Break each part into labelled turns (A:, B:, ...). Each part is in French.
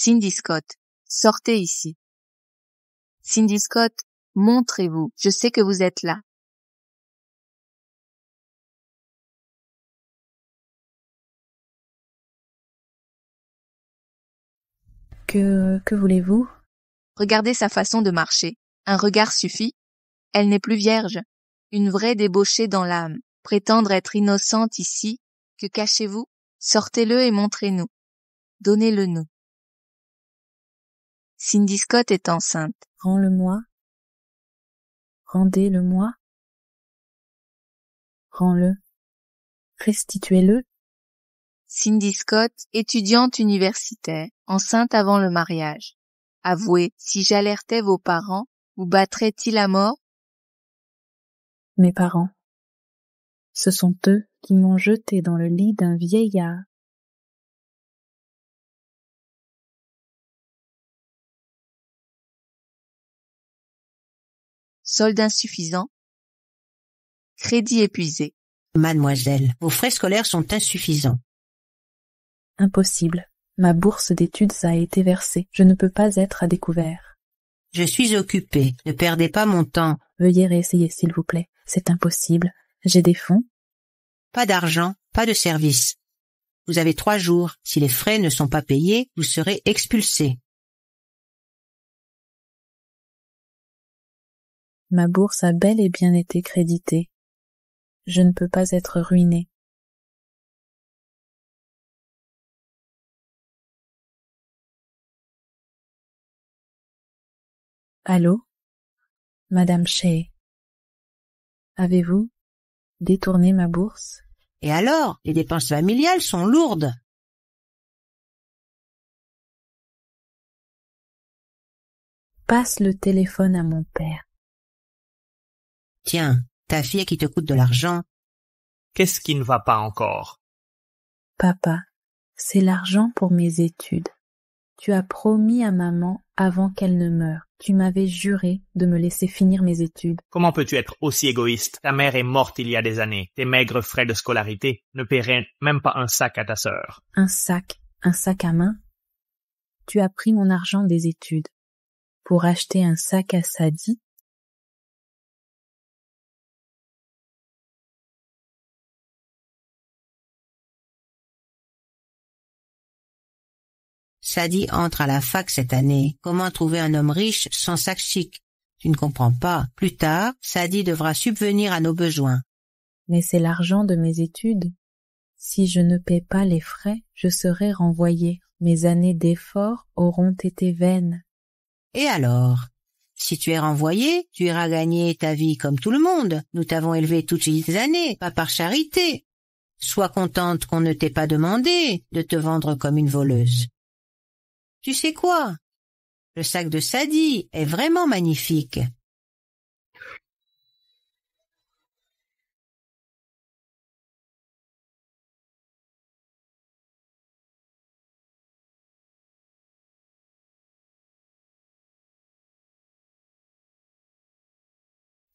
A: Cindy Scott, sortez ici. Cindy Scott, montrez-vous, je sais que vous êtes là.
B: Que voulez-vous?
A: Regardez sa façon de marcher. Un regard suffit. Elle n'est plus vierge. Une vraie débauchée dans l'âme. Prétendre être innocente ici. Que cachez-vous? Sortez-le et montrez-nous. Donnez-le-nous. Cindy Scott est enceinte.
B: Rends-le-moi. Rendez-le-moi. Rends-le. Restituez-le.
A: Cindy Scott, étudiante universitaire, enceinte avant le mariage. Avouez, si j'alertais vos parents, vous battraient-ils à mort?
B: Mes parents. Ce sont eux qui m'ont jeté dans le lit d'un vieillard.
A: Solde insuffisant. Crédit épuisé.
C: Mademoiselle, vos frais scolaires sont insuffisants.
B: Impossible. Ma bourse d'études a été versée. Je ne peux pas être à découvert.
C: Je suis occupée. Ne perdez pas mon temps.
B: Veuillez réessayer, s'il vous plaît. C'est impossible. J'ai des fonds.
C: Pas d'argent, pas de service. Vous avez 3 jours. Si les frais ne sont pas payés, vous serez expulsé.
B: Ma bourse a bel et bien été créditée. Je ne peux pas être ruinée. Allô? Madame Shea. Avez-vous détourné ma bourse?
C: Et alors, les dépenses familiales sont lourdes.
B: Passe le téléphone à mon père.
C: Tiens, ta fille qui te coûte de l'argent.
D: Qu'est-ce qui ne va pas encore?
B: Papa, c'est l'argent pour mes études. Tu as promis à maman avant qu'elle ne meure. Tu m'avais juré de me laisser finir mes études.
D: Comment peux-tu être aussi égoïste? Ta mère est morte il y a des années. Tes maigres frais de scolarité ne paieraient même pas un sac à ta sœur.
B: Un sac à main? Tu as pris mon argent des études pour acheter un sac à Sadie?
C: Sadie entre à la fac cette année. Comment trouver un homme riche sans sac chic? Tu ne comprends pas. Plus tard, Sadie devra subvenir à nos besoins.
B: Mais c'est l'argent de mes études. Si je ne paie pas les frais, je serai renvoyée. Mes années d'efforts auront été vaines.
C: Et alors? Si tu es renvoyé, tu iras gagner ta vie comme tout le monde. Nous t'avons élevé toutes ces années, pas par charité. Sois contente qu'on ne t'ait pas demandé de te vendre comme une voleuse. Tu sais quoi? Le sac de Sadie est vraiment magnifique.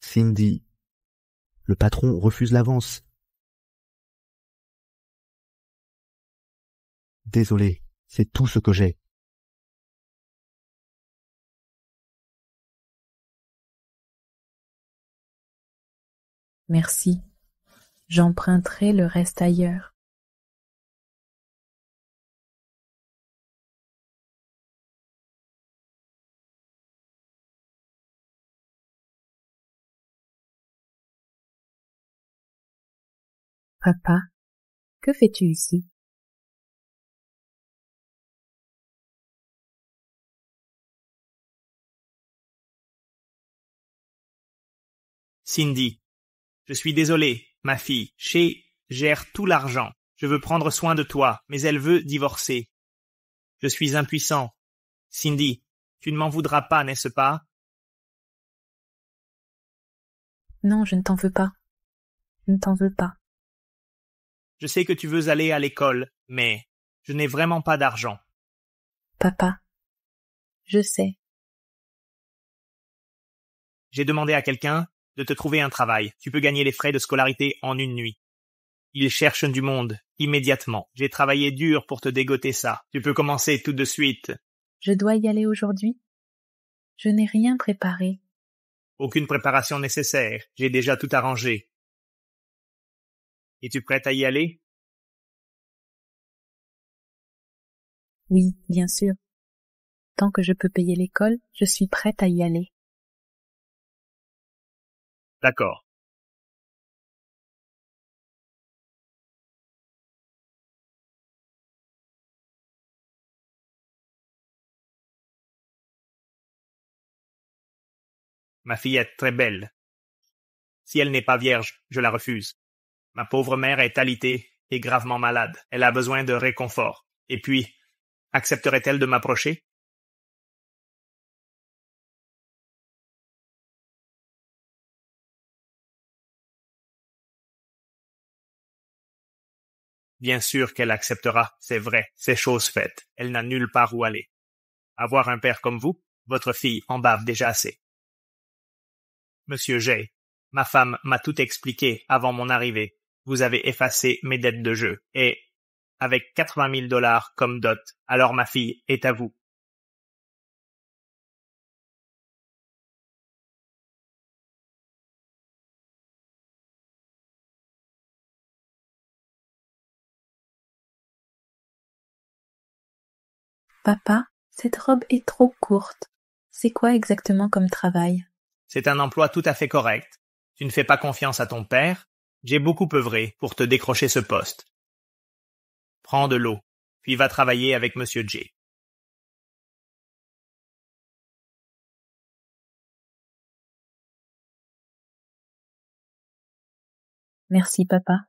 E: Cindy. Le patron refuse l'avance. Désolé, c'est tout ce que j'ai.
B: Merci. J'emprunterai le reste ailleurs. Papa, que fais-tu ici?
D: Cindy, je suis désolé, ma fille. Shea gère tout l'argent. Je veux prendre soin de toi, mais elle veut divorcer. Je suis impuissant. Cindy, tu ne m'en voudras pas, n'est-ce pas?
B: Non, je ne t'en veux pas. Je ne t'en veux pas.
D: Je sais que tu veux aller à l'école, mais je n'ai vraiment pas d'argent.
B: Papa, je sais.
D: J'ai demandé à quelqu'un de te trouver un travail. Tu peux gagner les frais de scolarité en une nuit. Il cherche du monde, immédiatement. J'ai travaillé dur pour te dégoter ça. Tu peux commencer tout de suite.
B: Je dois y aller aujourd'hui? Je n'ai rien préparé.
D: Aucune préparation nécessaire, j'ai déjà tout arrangé. Es-tu prête à y aller?
B: Oui, bien sûr. Tant que je peux payer l'école, je suis prête à y aller.
D: D'accord. Ma fille est très belle. Si elle n'est pas vierge, je la refuse. Ma pauvre mère est alitée et gravement malade. Elle a besoin de réconfort. Et puis, accepterait-elle de m'approcher? Bien sûr qu'elle acceptera, c'est vrai, c'est chose faite. Elle n'a nulle part où aller. Avoir un père comme vous, votre fille en bave déjà assez. Monsieur Jay, ma femme m'a tout expliqué avant mon arrivée. Vous avez effacé mes dettes de jeu, et, avec 80 000 $ comme dot, alors ma fille est à vous.
B: Papa, cette robe est trop courte. C'est quoi exactement comme travail?
D: C'est un emploi tout à fait correct. Tu ne fais pas confiance à ton père. J'ai beaucoup œuvré pour te décrocher ce poste. Prends de l'eau, puis va travailler avec Monsieur J.
B: Merci, papa.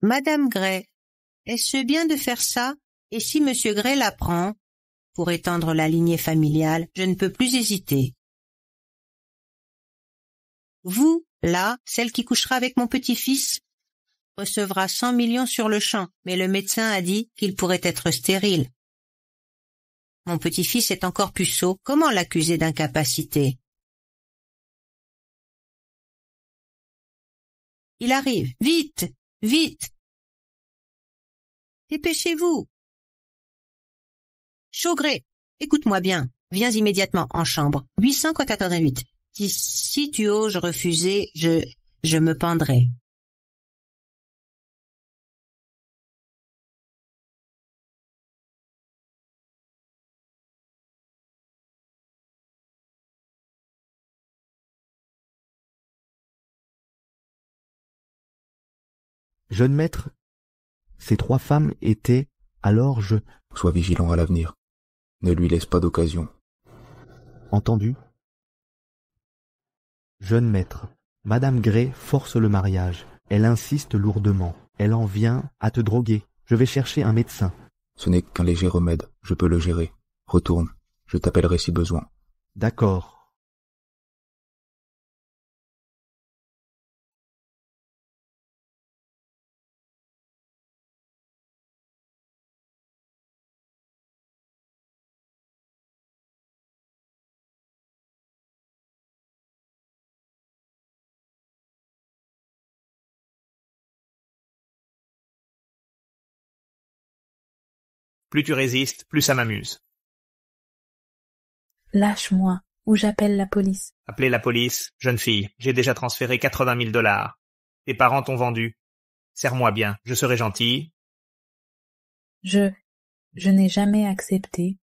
C: Madame Gray, est-ce bien de faire ça? Et si Monsieur Gray l'apprend? Pour étendre la lignée familiale, je ne peux plus hésiter. Vous, là, celle qui couchera avec mon petit-fils, recevra 100 millions sur le champ, mais le médecin a dit qu'il pourrait être stérile. Mon petit-fils est encore puceau, comment l'accuser d'incapacité? Il arrive, vite, vite! Dépêchez-vous! Chaugré, écoute-moi bien, viens immédiatement en chambre, 888. Si tu oses refuser, je me pendrai.
E: Jeune maître, ces 3 femmes étaient, alors je...
F: Sois vigilant à l'avenir. Ne lui laisse pas d'occasion.
E: Entendu? Jeune maître, Madame Gray force le mariage. Elle insiste lourdement. Elle en vient à te droguer. Je vais chercher un médecin.
F: Ce n'est qu'un léger remède, je peux le gérer. Retourne, je t'appellerai si besoin.
E: D'accord.
D: Plus tu résistes, plus ça m'amuse.
B: Lâche-moi, ou j'appelle la police.
D: Appelez la police, jeune fille, j'ai déjà transféré 80 000 $. Tes parents t'ont vendu. Serre-moi bien, je serai gentil.
B: Je n'ai jamais accepté.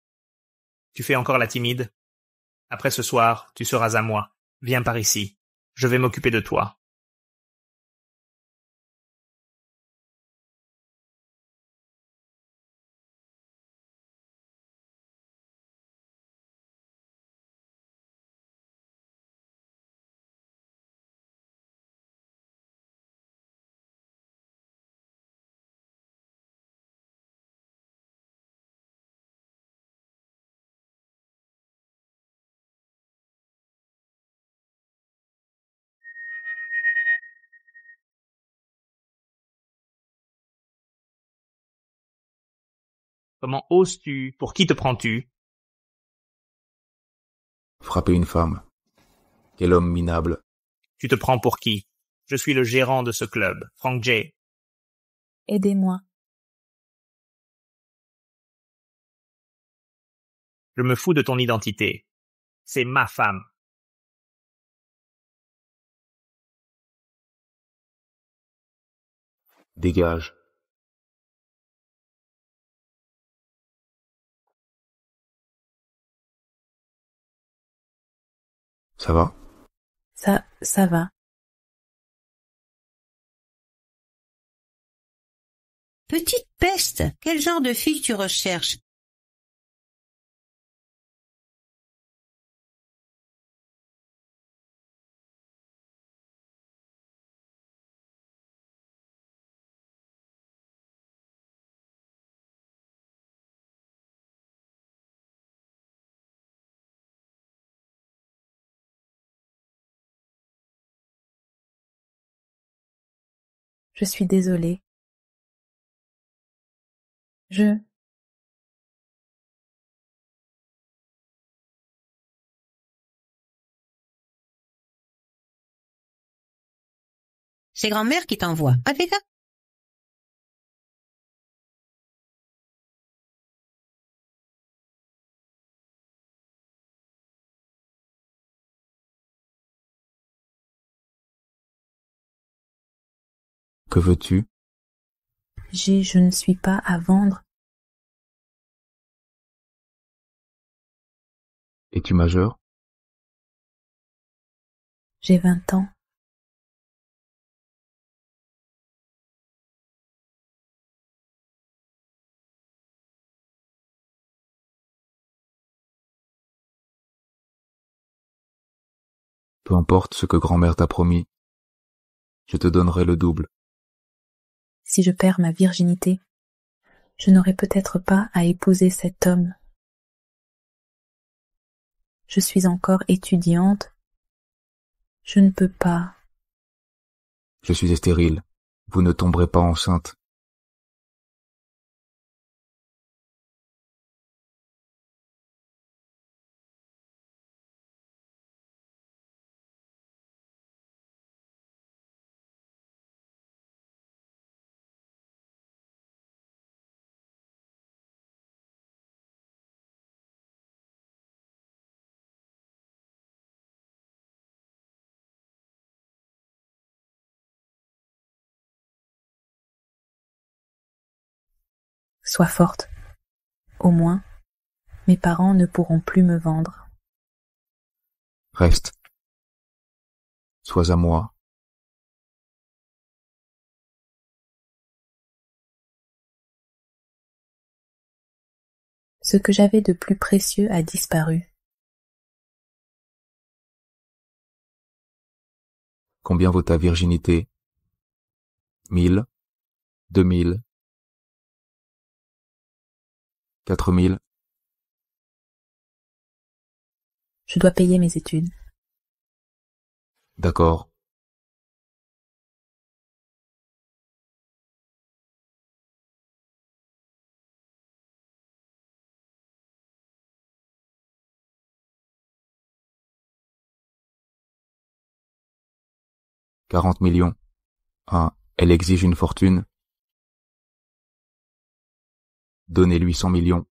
D: Tu fais encore la timide. Après ce soir, tu seras à moi. Viens par ici. Je vais m'occuper de toi. Comment oses-tu? Pour qui te prends-tu?
F: Frapper une femme. Quel homme minable.
D: Tu te prends pour qui? Je suis le gérant de ce club, Frank J.
B: Aidez-moi.
D: Je me fous de ton identité. C'est ma femme.
F: Dégage. Ça va?
B: Ça va.
C: Petite peste, quel genre de fille tu recherches?
B: Je suis désolée.
C: C'est grand-mère qui t'envoie. Avec ça?
F: Que veux-tu?
B: Je ne suis pas à vendre.
F: Es-tu majeur?
B: J'ai 20 ans.
F: Peu importe ce que grand-mère t'a promis. Je te donnerai le double.
B: Si je perds ma virginité, je n'aurai peut-être pas à épouser cet homme. Je suis encore étudiante. Je ne peux pas.
F: Je suis stérile. Vous ne tomberez pas enceinte.
B: Sois forte. Au moins, mes parents ne pourront plus me vendre.
F: Reste. Sois à moi.
B: Ce que j'avais de plus précieux a disparu.
F: Combien vaut ta virginité? 1000, 2000, 4000.
B: Je dois payer mes études.
F: D'accord. « 40 millions. Ah, elle exige une fortune. Donnez-lui 100 millions.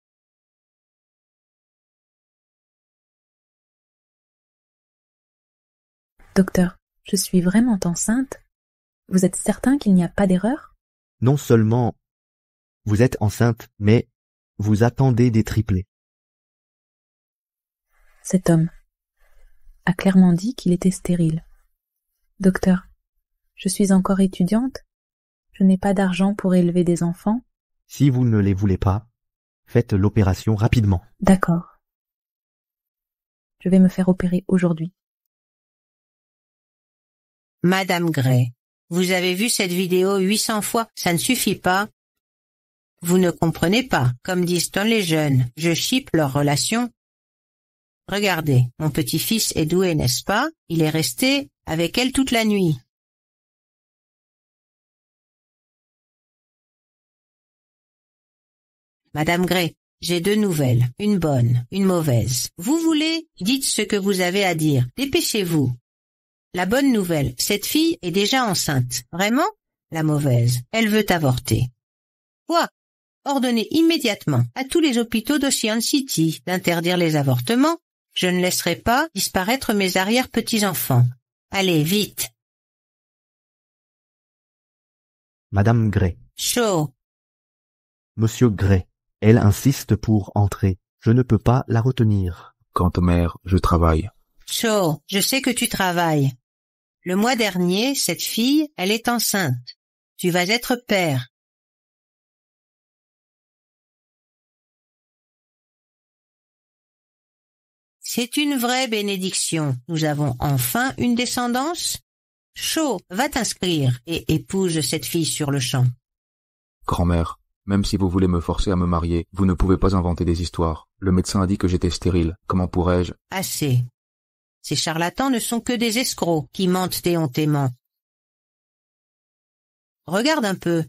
B: Docteur, je suis vraiment enceinte? Vous êtes certain qu'il n'y a pas d'erreur?
E: Non seulement vous êtes enceinte, mais vous attendez des triplés.
B: Cet homme a clairement dit qu'il était stérile. Docteur, je suis encore étudiante. Je n'ai pas d'argent pour élever des enfants.
E: Si vous ne les voulez pas, faites l'opération rapidement.
B: D'accord. Je vais me faire opérer aujourd'hui.
C: Madame Gray, vous avez vu cette vidéo 800 fois, ça ne suffit pas. Vous ne comprenez pas, comme disent les jeunes, je chipe leur relation. Regardez, mon petit-fils est doué, n'est-ce pas? Il est resté avec elle toute la nuit. Madame Gray, j'ai 2 nouvelles, une bonne, une mauvaise. Vous voulez, dites ce que vous avez à dire, dépêchez-vous. La bonne nouvelle, cette fille est déjà enceinte. Vraiment? La mauvaise, elle veut avorter. Quoi? Ordonnez immédiatement à tous les hôpitaux d'Ocean City d'interdire les avortements. Je ne laisserai pas disparaître mes arrière-petits-enfants. Allez, vite.
E: Madame Gray.
C: Chaud.
E: Monsieur Gray. Elle insiste pour entrer. Je ne peux pas la retenir.
F: Quant aux mères, je travaille.
C: Chaud, je sais que tu travailles. Le mois dernier, cette fille, elle est enceinte. Tu vas être père. C'est une vraie bénédiction. Nous avons enfin une descendance. Chaud, va t'inscrire et épouse cette fille sur le champ.
F: Grand-mère, même si vous voulez me forcer à me marier, vous ne pouvez pas inventer des histoires. Le médecin a dit que j'étais stérile. Comment pourrais-je?
C: Assez. Ces charlatans ne sont que des escrocs qui mentent éhontément. Regarde un peu.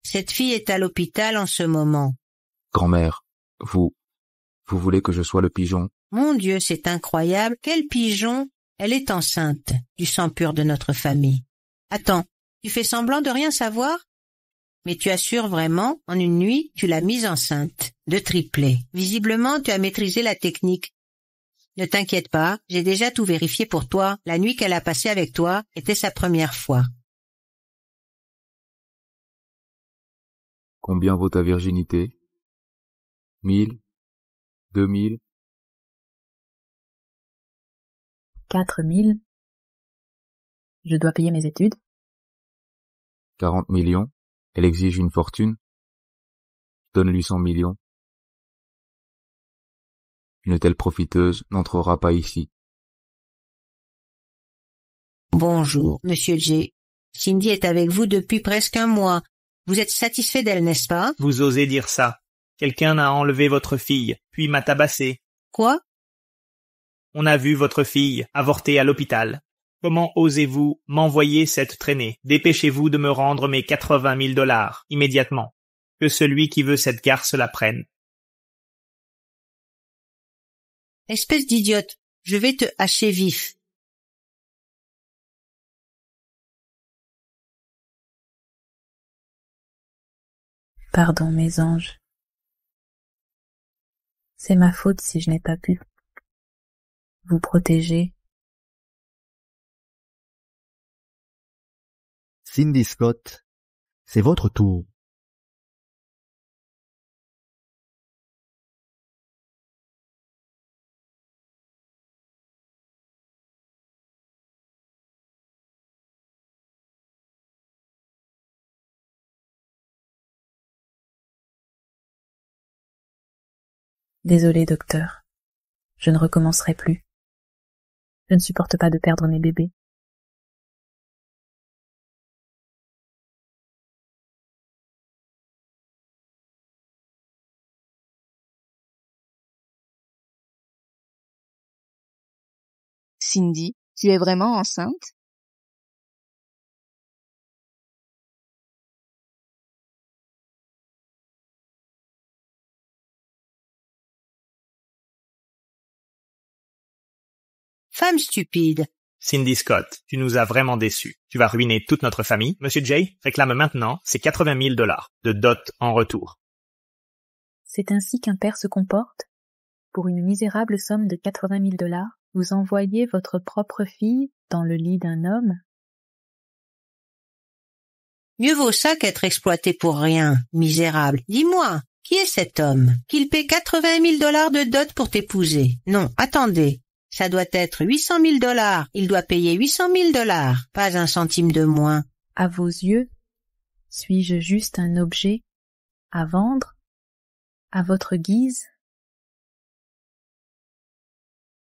C: Cette fille est à l'hôpital en ce moment.
F: Grand-mère, vous voulez que je sois le pigeon?
C: Mon Dieu, c'est incroyable. Quel pigeon! Elle est enceinte, du sang pur de notre famille. Attends, tu fais semblant de rien savoir? Mais tu assures vraiment, en une nuit, tu l'as mise enceinte, de triplé. Visiblement, tu as maîtrisé la technique. Ne t'inquiète pas, j'ai déjà tout vérifié pour toi. La nuit qu'elle a passée avec toi était sa première fois.
F: Combien vaut ta virginité? 1000? 2000?
B: 4000. Je dois payer mes études.
F: 40 millions? Elle exige une fortune? Donne-lui 100 millions. Une telle profiteuse n'entrera pas ici.
C: Bonjour, Monsieur J. Cindy est avec vous depuis presque un mois. Vous êtes satisfait d'elle, n'est-ce pas?
D: Vous osez dire ça. Quelqu'un a enlevé votre fille, puis m'a tabassé.
C: Quoi?
D: On a vu votre fille avorter à l'hôpital. Comment osez-vous m'envoyer cette traînée? Dépêchez-vous de me rendre mes 80 000 $, immédiatement. Que celui qui veut cette garce la prenne.
C: Espèce d'idiote, je vais te hacher vif.
B: Pardon, mes anges. C'est ma faute si je n'ai pas pu vous protéger.
E: Cindy Scott, c'est votre tour.
B: Désolée, docteur. Je ne recommencerai plus. Je ne supporte pas de perdre mes bébés.
A: Cindy, tu es vraiment enceinte?
C: Femme stupide.
D: Cindy Scott, tu nous as vraiment déçus. Tu vas ruiner toute notre famille. Monsieur J réclame maintenant ses 80 000 $ de dot en retour.
B: C'est ainsi qu'un père se comporte? Pour une misérable somme de 80 000 $, vous envoyez votre propre fille dans le lit d'un homme?
C: Mieux vaut ça qu'être exploité pour rien, misérable. Dis-moi, qui est cet homme? Qu'il paie 80 000 $ de dot pour t'épouser? Non, attendez. Ça doit être 800 000 $. Il doit payer 800 000 $. Pas un centime de moins.
B: À vos yeux, suis-je juste un objet à vendre? À votre guise?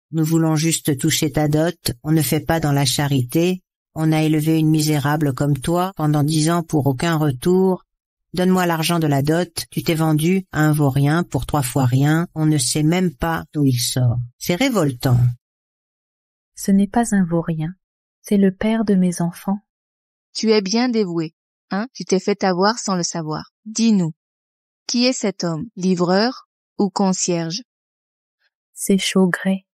C: Nous voulons juste toucher ta dot. On ne fait pas dans la charité. On a élevé une misérable comme toi pendant 10 ans pour aucun retour. Donne-moi l'argent de la dot. Tu t'es vendu à un vaurien pour 3 fois rien. On ne sait même pas d'où il sort. C'est révoltant.
B: Ce n'est pas un vaurien. C'est le père de mes enfants.
A: Tu es bien dévoué, hein? Tu t'es fait avoir sans le savoir. Dis-nous. Qui est cet homme? Livreur ou concierge?
B: C'est Chaugret.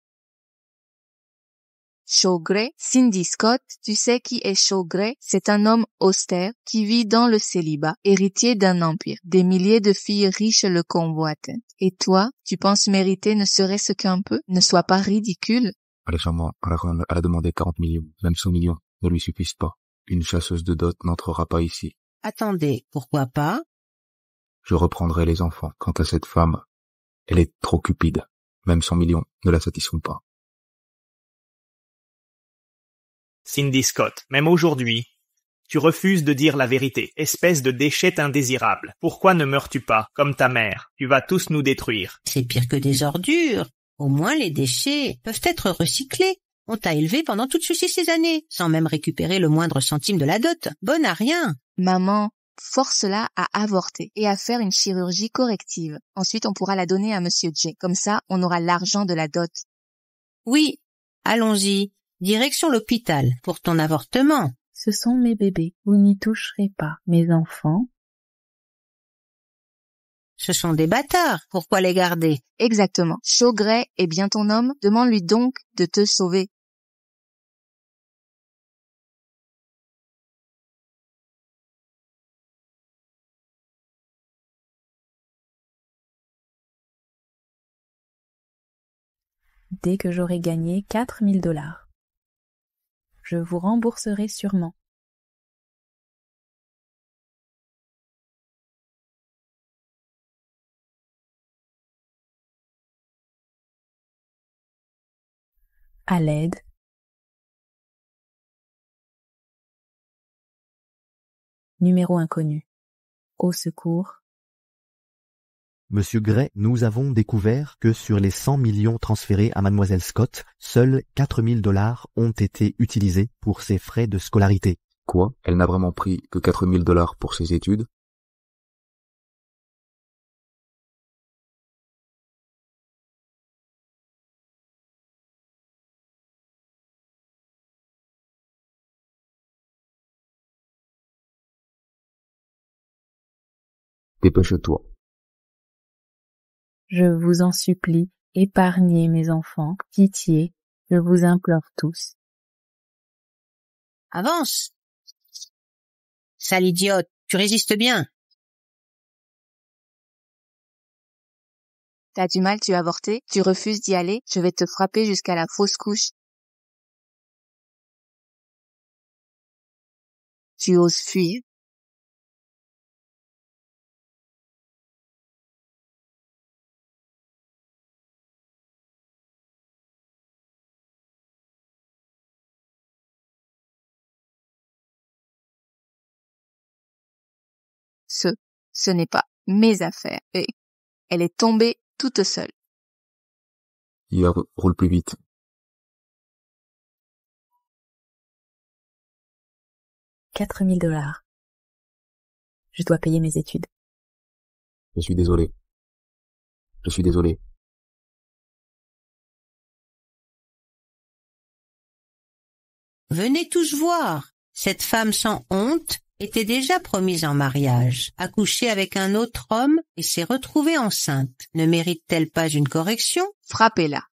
A: Chaugret, Cindy Scott, tu sais qui est Chaugret? C'est un homme austère qui vit dans le célibat, héritier d'un empire. Des milliers de filles riches le convoitent. Et toi, tu penses mériter ne serait-ce qu'un peu? Ne sois pas ridicule.
F: Alexandra, elle a demandé 40 millions, même 100 millions ne lui suffisent pas. Une chasseuse de dot n'entrera pas ici.
C: Attendez, pourquoi pas?
F: Je reprendrai les enfants. Quant à cette femme, elle est trop cupide. Même 100 millions ne la satisfont pas.
D: Cindy Scott, même aujourd'hui, tu refuses de dire la vérité, espèce de déchet indésirable. Pourquoi ne meurs-tu pas, comme ta mère? Tu vas tous nous détruire.
C: C'est pire que des ordures. Au moins les déchets peuvent être recyclés. On t'a élevé pendant toutes ces années, sans même récupérer le moindre centime de la dot. Bonne à rien.
A: Maman, force-la à avorter et à faire une chirurgie corrective. Ensuite, on pourra la donner à Monsieur J. Comme ça, on aura l'argent de la dot.
C: Oui, allons-y. Direction l'hôpital pour ton avortement.
B: Ce sont mes bébés. Vous n'y toucherez pas. Mes enfants.
C: Ce sont des bâtards. Pourquoi les garder?
A: Exactement. Chaugret est bien ton homme? Demande-lui donc de te sauver.
B: Dès que j'aurai gagné 4000 $. Je vous rembourserai sûrement. À l'aide. Numéro inconnu. Au secours.
E: Monsieur Gray, nous avons découvert que sur les 100 millions transférés à mademoiselle Scott, seuls 4000 $ ont été utilisés pour ses frais de scolarité.
F: Quoi? Elle n'a vraiment pris que 4000 $ pour ses études? Dépêche-toi.
B: Je vous en supplie, épargnez mes enfants. Pitié, je vous implore tous.
C: Avance. Sale idiote, tu résistes bien.
A: T'as du mal, tu as avorté? Tu refuses d'y aller? Je vais te frapper jusqu'à la fausse couche. Tu oses fuir? Ce n'est pas mes affaires. Et elle est tombée toute seule.
F: Hier, roule plus vite.
B: $4000. Je dois payer mes études.
F: Je suis désolé. Je suis désolé.
C: Venez tous voir. Cette femme sans honte était déjà promise en mariage, a couché avec un autre homme et s'est retrouvée enceinte. Ne mérite-t-elle pas une correction?
A: Frappez-la.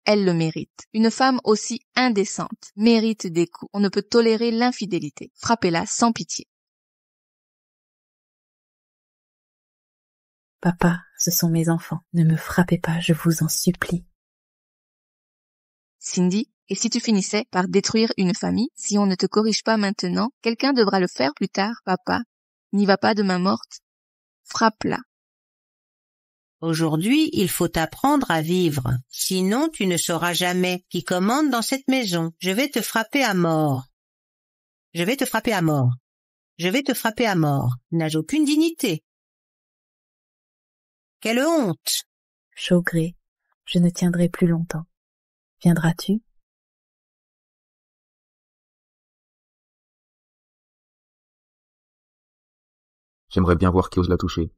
A: Elle le mérite. Une femme aussi indécente mérite des coups. On ne peut tolérer l'infidélité. Frappez-la sans pitié.
B: Papa, ce sont mes enfants. Ne me frappez pas, je vous en supplie.
A: Cindy, et si tu finissais par détruire une famille, si on ne te corrige pas maintenant, quelqu'un devra le faire plus tard, papa. N'y va pas de main morte. Frappe-la.
C: Aujourd'hui, il faut apprendre à vivre. Sinon, tu ne sauras jamais qui commande dans cette maison. Je vais te frapper à mort. Je vais te frapper à mort. Je vais te frapper à mort. N'as aucune dignité. Quelle honte!
B: Chaugret, je ne tiendrai plus longtemps. Viendras-tu?
F: J'aimerais bien voir qui ose la toucher.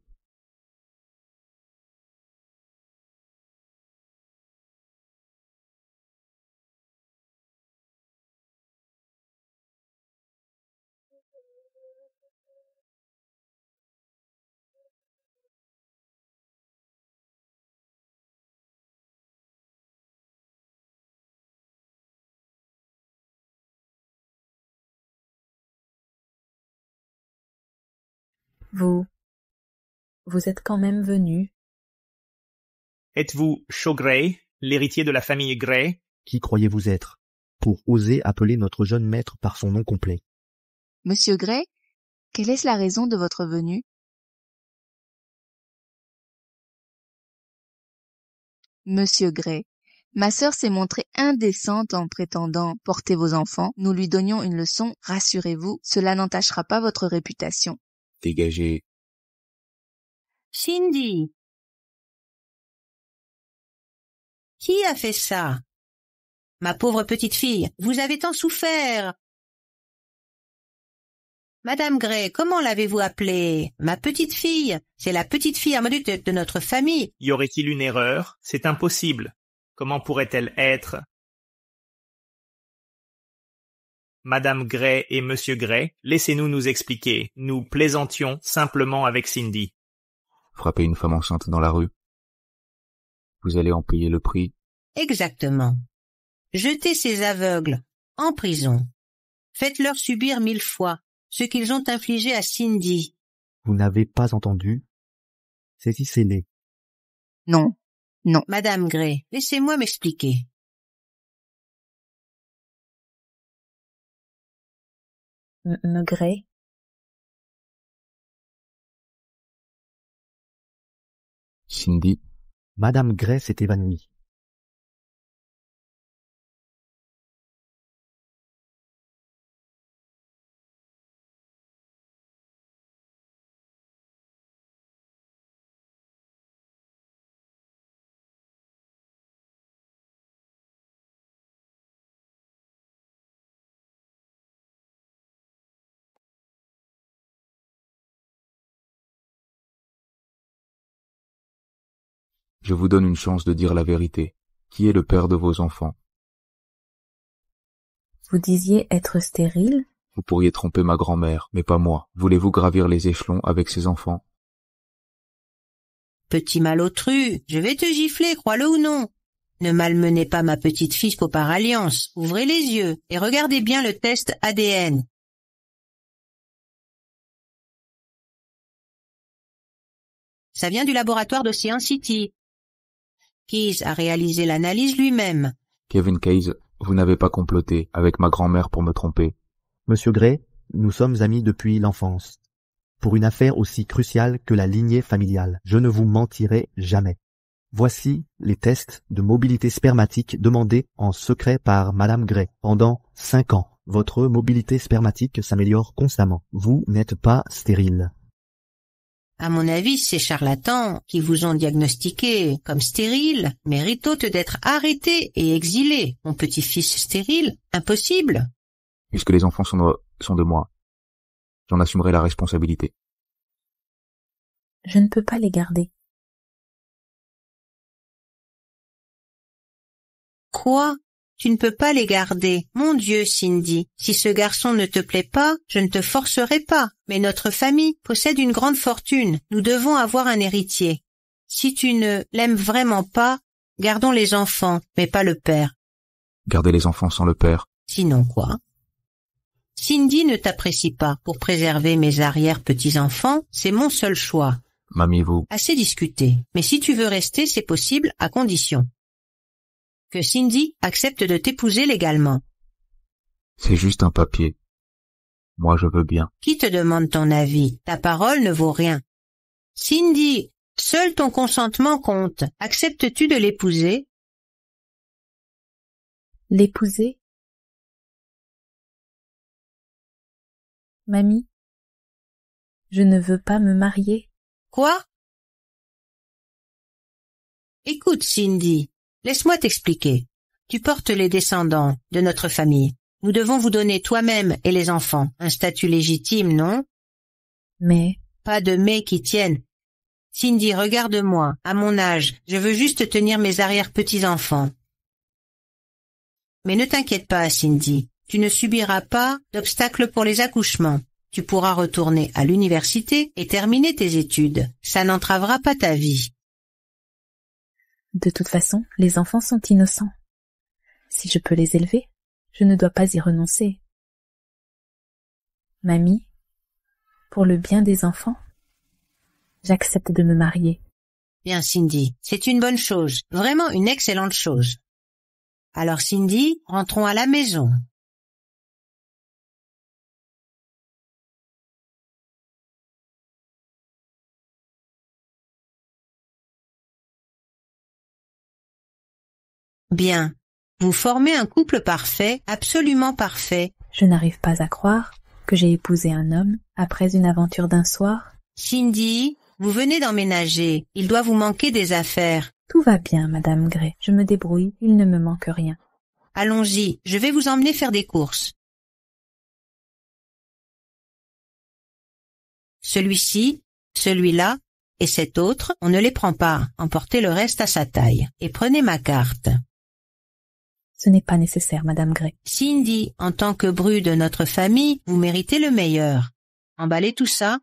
B: Vous êtes quand même venu.
D: Êtes-vous Shaw Gray, l'héritier de la famille Gray?
E: Qui croyez-vous être, pour oser appeler notre jeune maître par son nom complet?
A: Monsieur Gray, quelle est la raison de votre venue? Monsieur Gray, ma sœur s'est montrée indécente en prétendant porter vos enfants. Nous lui donnions une leçon, rassurez-vous, cela n'entachera pas votre réputation.
F: Dégagez.
C: Cindy! Qui a fait ça? Ma pauvre petite fille, vous avez tant souffert. Madame Gray, comment l'avez-vous appelée? Ma petite fille. C'est la petite fille adulte de notre famille.
D: Y aurait-il une erreur? C'est impossible. Comment pourrait-elle être? Madame Gray et Monsieur Gray, laissez-nous nous expliquer. Nous plaisantions simplement avec Cindy.
F: Frapper une femme enceinte dans la rue. Vous allez en payer le prix.
C: Exactement. Jetez ces aveugles en prison. Faites-leur subir 1000 fois ce qu'ils ont infligé à Cindy.
E: Vous n'avez pas entendu? Saisissez-les.
A: Non, non.
C: Madame Gray, laissez-moi m'expliquer.
B: Gray?
F: Cindy,
E: Madame Gray s'est évanouie.
F: je vous donne une chance de dire la vérité. Qui est le père de vos enfants?
B: Vous disiez être stérile?
F: Vous pourriez tromper ma grand-mère, mais pas moi. Voulez-vous gravir les échelons avec ses enfants?
C: Petit malotru, je vais te gifler, crois-le ou non. Ne malmenez pas ma petite fille par alliance. Ouvrez les yeux et regardez bien le test ADN. Ça vient du laboratoire d'Ocean City. Keyes a réalisé l'analyse lui-même.
F: Kevin Keyes, vous n'avez pas comploté avec ma grand-mère pour me tromper.
E: Monsieur Gray, nous sommes amis depuis l'enfance. Pour une affaire aussi cruciale que la lignée familiale, je ne vous mentirai jamais. Voici les tests de mobilité spermatique demandés en secret par Madame Gray. Pendant 5 ans, votre mobilité spermatique s'améliore constamment. Vous n'êtes pas stérile.
C: À mon avis, ces charlatans qui vous ont diagnostiqué comme stérile méritent d'être arrêtés et exilés. Mon petit-fils stérile? Impossible.
F: Puisque les enfants sont de moi, j'en assumerai la responsabilité.
B: Je ne peux pas les garder.
C: Quoi? Tu ne peux pas les garder. Mon Dieu, Cindy, si ce garçon ne te plaît pas, je ne te forcerai pas. Mais notre famille possède une grande fortune. Nous devons avoir un héritier. Si tu ne l'aimes vraiment pas, gardons les enfants, mais pas le père.
F: Gardez les enfants sans le père.
C: Sinon quoi? Cindy ne t'apprécie pas. Pour préserver mes arrière-petits-enfants, c'est mon seul choix.
F: Mamie, vous...
C: Assez discuté. Mais si tu veux rester, c'est possible, à condition que Cindy accepte de t'épouser légalement.
F: C'est juste un papier. Moi, je veux bien.
C: Qui te demande ton avis? Ta parole ne vaut rien. Cindy, seul ton consentement compte. Acceptes-tu de l'épouser?
B: L'épouser? Mamie, je ne veux pas me marier.
C: Quoi? Écoute, Cindy, laisse-moi t'expliquer. Tu portes les descendants de notre famille. Nous devons vous donner toi-même et les enfants un statut légitime, non?
B: Mais...
C: Pas de mais qui tiennent. Cindy, regarde-moi. À mon âge, je veux juste tenir mes arrière-petits-enfants. Mais ne t'inquiète pas, Cindy. Tu ne subiras pas d'obstacles pour les accouchements. Tu pourras retourner à l'université et terminer tes études. Ça n'entravera pas ta vie.
B: De toute façon, les enfants sont innocents. Si je peux les élever, je ne dois pas y renoncer. Mamie, pour le bien des enfants, J'accepte de me marier.
C: Bien, Cindy, c'est une bonne chose, vraiment une excellente chose. Alors Cindy, rentrons à la maison. Bien, vous formez un couple parfait, absolument parfait.
B: Je n'arrive pas à croire que j'ai épousé un homme après une aventure d'un soir.
C: Cindy, vous venez d'emménager, il doit vous manquer des affaires.
B: Tout va bien, Madame Gray. Je me débrouille, il ne me manque rien.
C: Allons-y, je vais vous emmener faire des courses. Celui-ci, celui-là et cet autre, on ne les prend pas, emportez le reste à sa taille. Et prenez ma carte.
B: Ce n'est pas nécessaire, Madame Gray.
C: Cindy, en tant que bru de notre famille, vous méritez le meilleur. Emballez tout ça.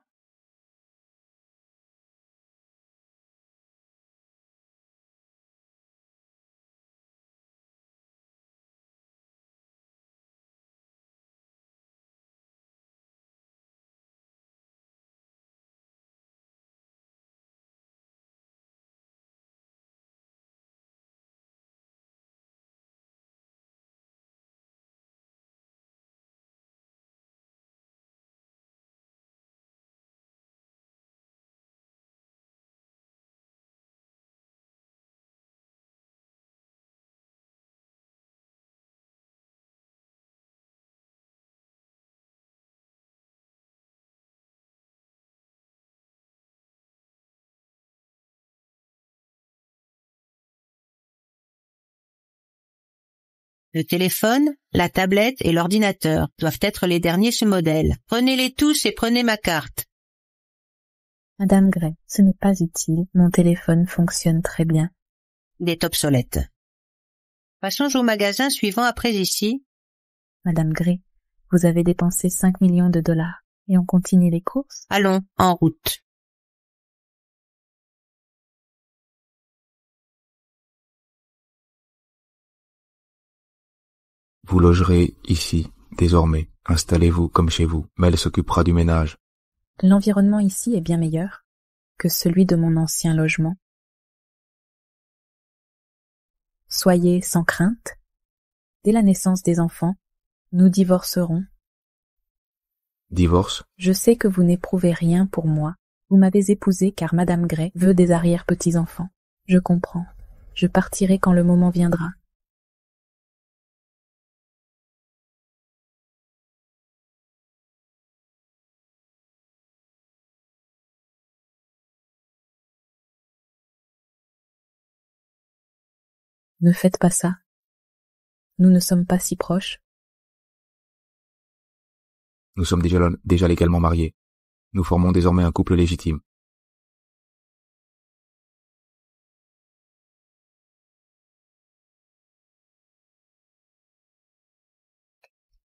C: Le téléphone, la tablette et l'ordinateur doivent être les derniers ce modèle. Prenez-les tous et prenez ma carte.
B: Madame Gray, ce n'est pas utile. Mon téléphone fonctionne très bien.
C: Il est obsolète. Passons au magasin suivant après ici.
B: Madame Gray, vous avez dépensé 5 millions de dollars. Et on continue les courses?
C: Allons, en route.
F: Vous logerez ici, désormais. Installez-vous comme chez vous. Mel s'occupera du ménage.
B: L'environnement ici est bien meilleur que celui de mon ancien logement. Soyez sans crainte. Dès la naissance des enfants, nous divorcerons.
F: Divorce?
B: Je sais que vous n'éprouvez rien pour moi. Vous m'avez épousé car Madame Gray veut des arrière-petits-enfants. Je comprends. Je partirai quand le moment viendra. Ne faites pas ça. Nous ne sommes pas si proches.
F: Nous sommes déjà légalement mariés. Nous formons désormais un couple légitime.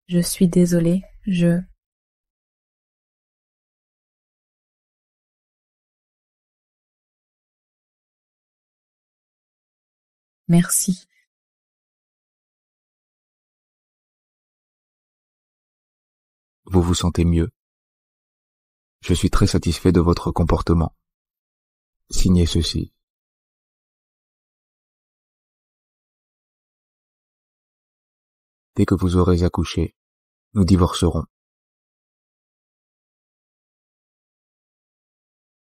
B: Je suis désolée, Merci.
F: Vous vous sentez mieux? Je suis très satisfait de votre comportement. Signez ceci. Dès que vous aurez accouché, nous divorcerons.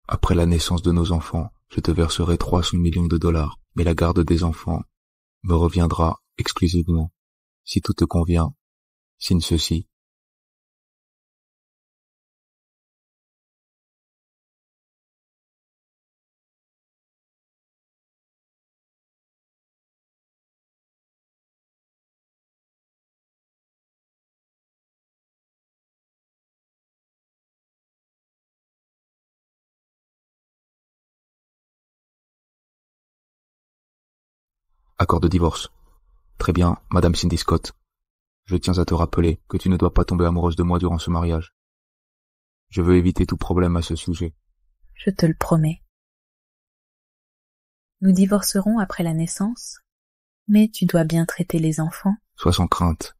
F: Après la naissance de nos enfants, je te verserai 300 millions de dollars, mais la garde des enfants me reviendra exclusivement. Si tout te convient, signe ceci. Accord de divorce. Très bien, Madame Cindy Scott. Je tiens à te rappeler que tu ne dois pas tomber amoureuse de moi durant ce mariage. Je veux éviter tout problème à ce sujet.
B: Je te le promets. Nous divorcerons après la naissance, mais tu dois bien traiter les enfants.
F: Sois sans crainte.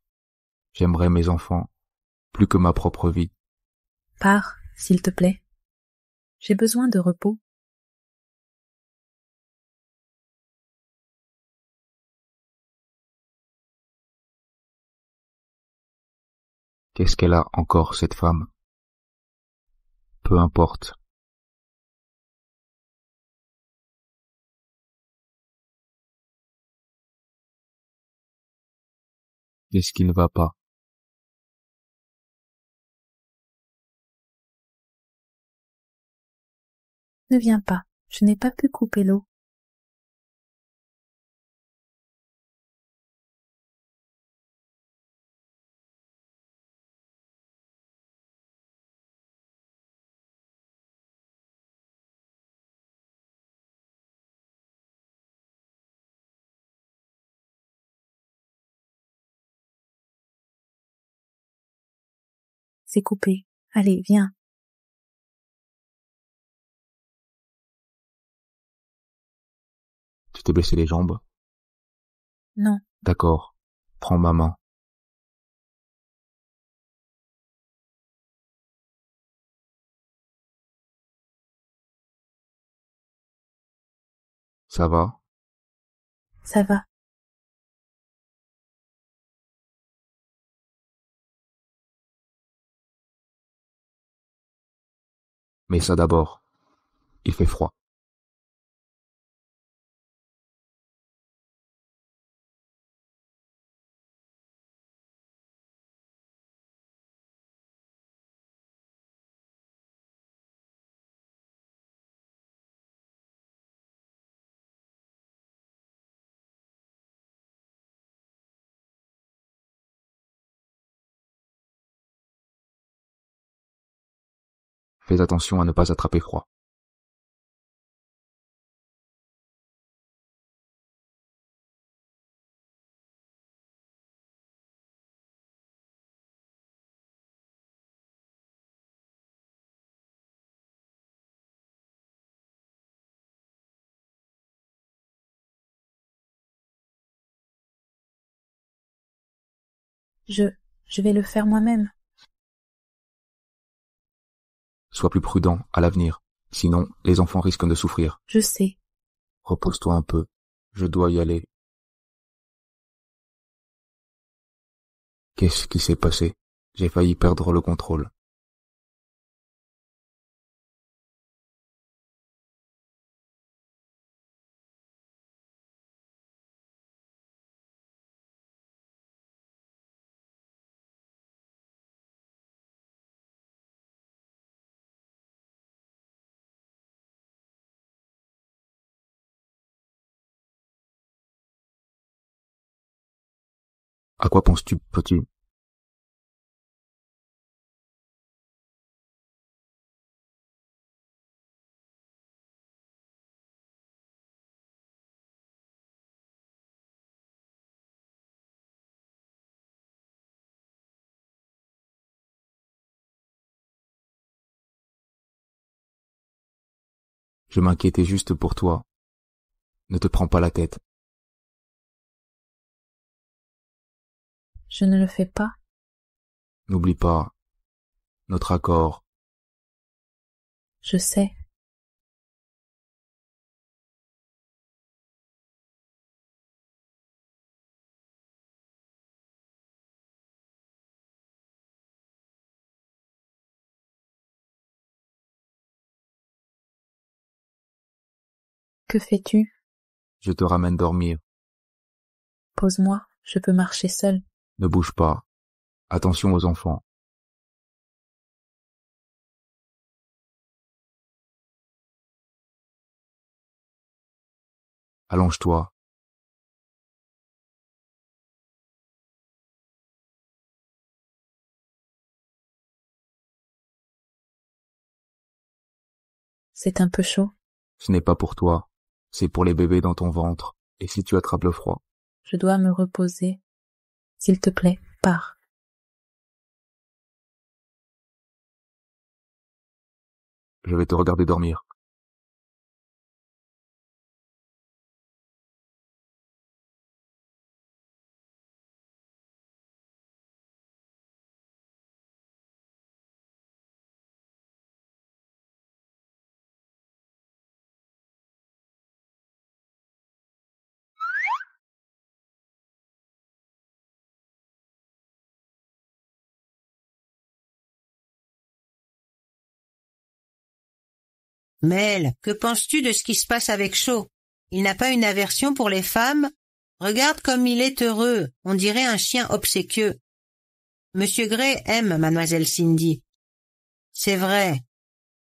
F: J'aimerais mes enfants plus que ma propre vie.
B: Pars, s'il te plaît. J'ai besoin de repos.
F: Qu'est-ce qu'elle a encore, cette femme? Peu importe. Qu'est-ce qui ne va pas?
B: Ne viens pas, je n'ai pas pu couper l'eau. C'est coupé. Allez, viens.
F: Tu t'es blessé les jambes?
B: Non,
F: D'accord. Prends ma main. Ça va?
B: ça va.
F: Mais ça d'abord. Il fait froid. Fais attention à ne pas attraper froid.
B: Je vais le faire moi-même.
F: Sois plus prudent à l'avenir. Sinon, les enfants risquent de souffrir.
B: Je sais.
F: Repose-toi un peu. Je dois y aller. Qu'est-ce qui s'est passé? J'ai failli perdre le contrôle. À quoi penses-tu, petit? Je m'inquiétais juste pour toi. Ne te prends pas la tête.
B: Je ne le fais pas.
F: N'oublie pas notre accord.
B: Je sais. Que fais-tu?
F: Je te ramène dormir.
B: Pose-moi, je peux marcher seule.
F: Ne bouge pas. Attention aux enfants. Allonge-toi.
B: C'est un peu chaud.
F: Ce n'est pas pour toi. C'est pour les bébés dans ton ventre. Et si tu attrapes le froid?
B: Je dois me reposer. S'il te plaît, pars.
F: Je vais te regarder dormir.
C: Mel, que penses-tu de ce qui se passe avec Shaw? Il n'a pas une aversion pour les femmes? Regarde comme il est heureux, on dirait un chien obséquieux. Monsieur Gray aime mademoiselle Cindy. C'est vrai.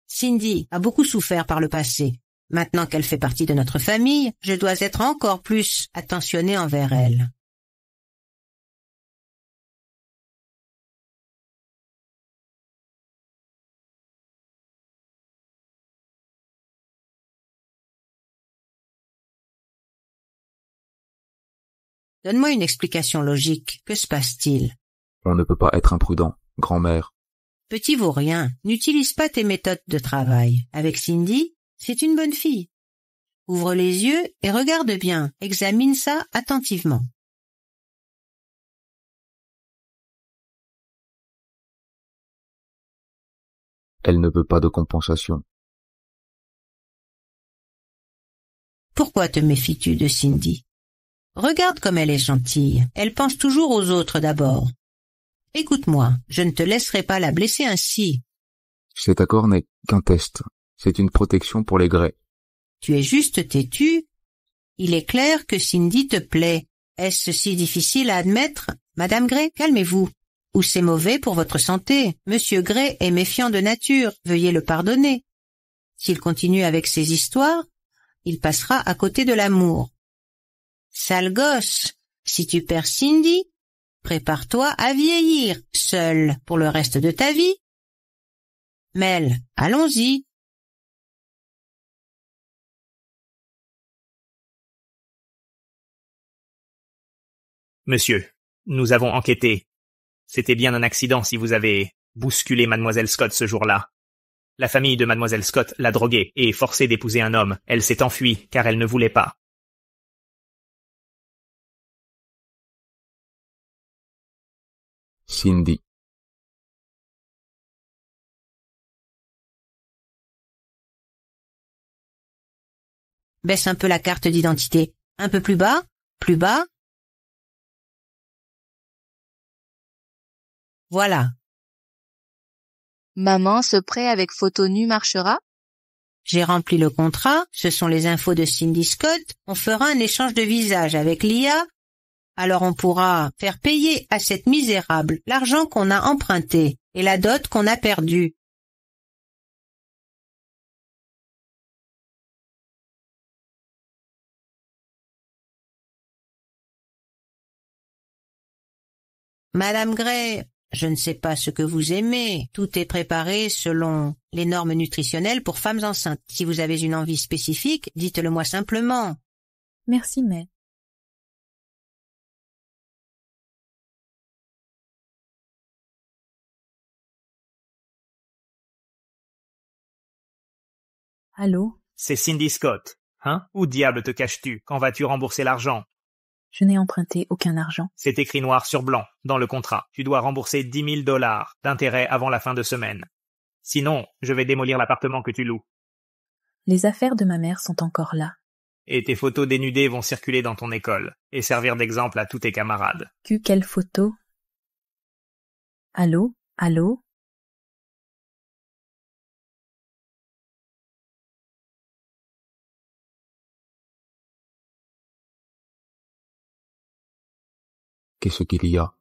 C: Cindy a beaucoup souffert par le passé. Maintenant qu'elle fait partie de notre famille, je dois être encore plus attentionnée envers elle. Donne-moi une explication logique. Que se passe-t-il?
F: On ne peut pas être imprudent, grand-mère.
C: Petit vaurien, n'utilise pas tes méthodes de travail. Avec Cindy, c'est une bonne fille. Ouvre les yeux et regarde bien, examine ça attentivement.
F: Elle ne veut pas de compensation.
C: Pourquoi te méfies-tu de Cindy? Regarde comme elle est gentille. Elle pense toujours aux autres d'abord. Écoute-moi, je ne te laisserai pas la blesser ainsi.
F: Cet accord n'est qu'un test. C'est une protection pour les Gray.
C: Tu es juste têtu. Il est clair que Cindy te plaît. Est-ce si difficile à admettre? Madame Gray, calmez-vous. Ou c'est mauvais pour votre santé. Monsieur Gray est méfiant de nature. Veuillez le pardonner. S'il continue avec ses histoires, il passera à côté de l'amour. Sale gosse, si tu perds Cindy, prépare-toi à vieillir seul pour le reste de ta vie. Mel, allons-y.
D: Monsieur, nous avons enquêté. C'était bien un accident si vous avez bousculé mademoiselle Scott ce jour-là. La famille de mademoiselle Scott l'a droguée et forcée d'épouser un homme. Elle s'est enfuie car elle ne voulait pas.
F: Cindy.
C: Baisse un peu la carte d'identité. Un peu plus bas, plus bas. Voilà.
A: Maman, ce prêt avec photo nue marchera?
C: J'ai rempli le contrat, ce sont les infos de Cindy Scott. On fera un échange de visage avec l'IA. Alors on pourra faire payer à cette misérable l'argent qu'on a emprunté et la dot qu'on a perdue. Madame Gray, je ne sais pas ce que vous aimez. Tout est préparé selon les normes nutritionnelles pour femmes enceintes. Si vous avez une envie spécifique, dites-le-moi simplement.
B: Merci, Mel. Allô?
D: C'est Cindy Scott. Hein? Où diable te caches-tu? Quand vas-tu rembourser l'argent?
B: Je n'ai emprunté aucun argent.
D: C'est écrit noir sur blanc, dans le contrat. Tu dois rembourser 10 000 $ d'intérêt avant la fin de semaine. Sinon, je vais démolir l'appartement que tu loues.
B: Les affaires de ma mère sont encore là.
D: Et tes photos dénudées vont circuler dans ton école, et servir d'exemple à tous tes camarades.
B: Quelle photo? Allô? Allô?
F: Qu'est-ce qu'il y a?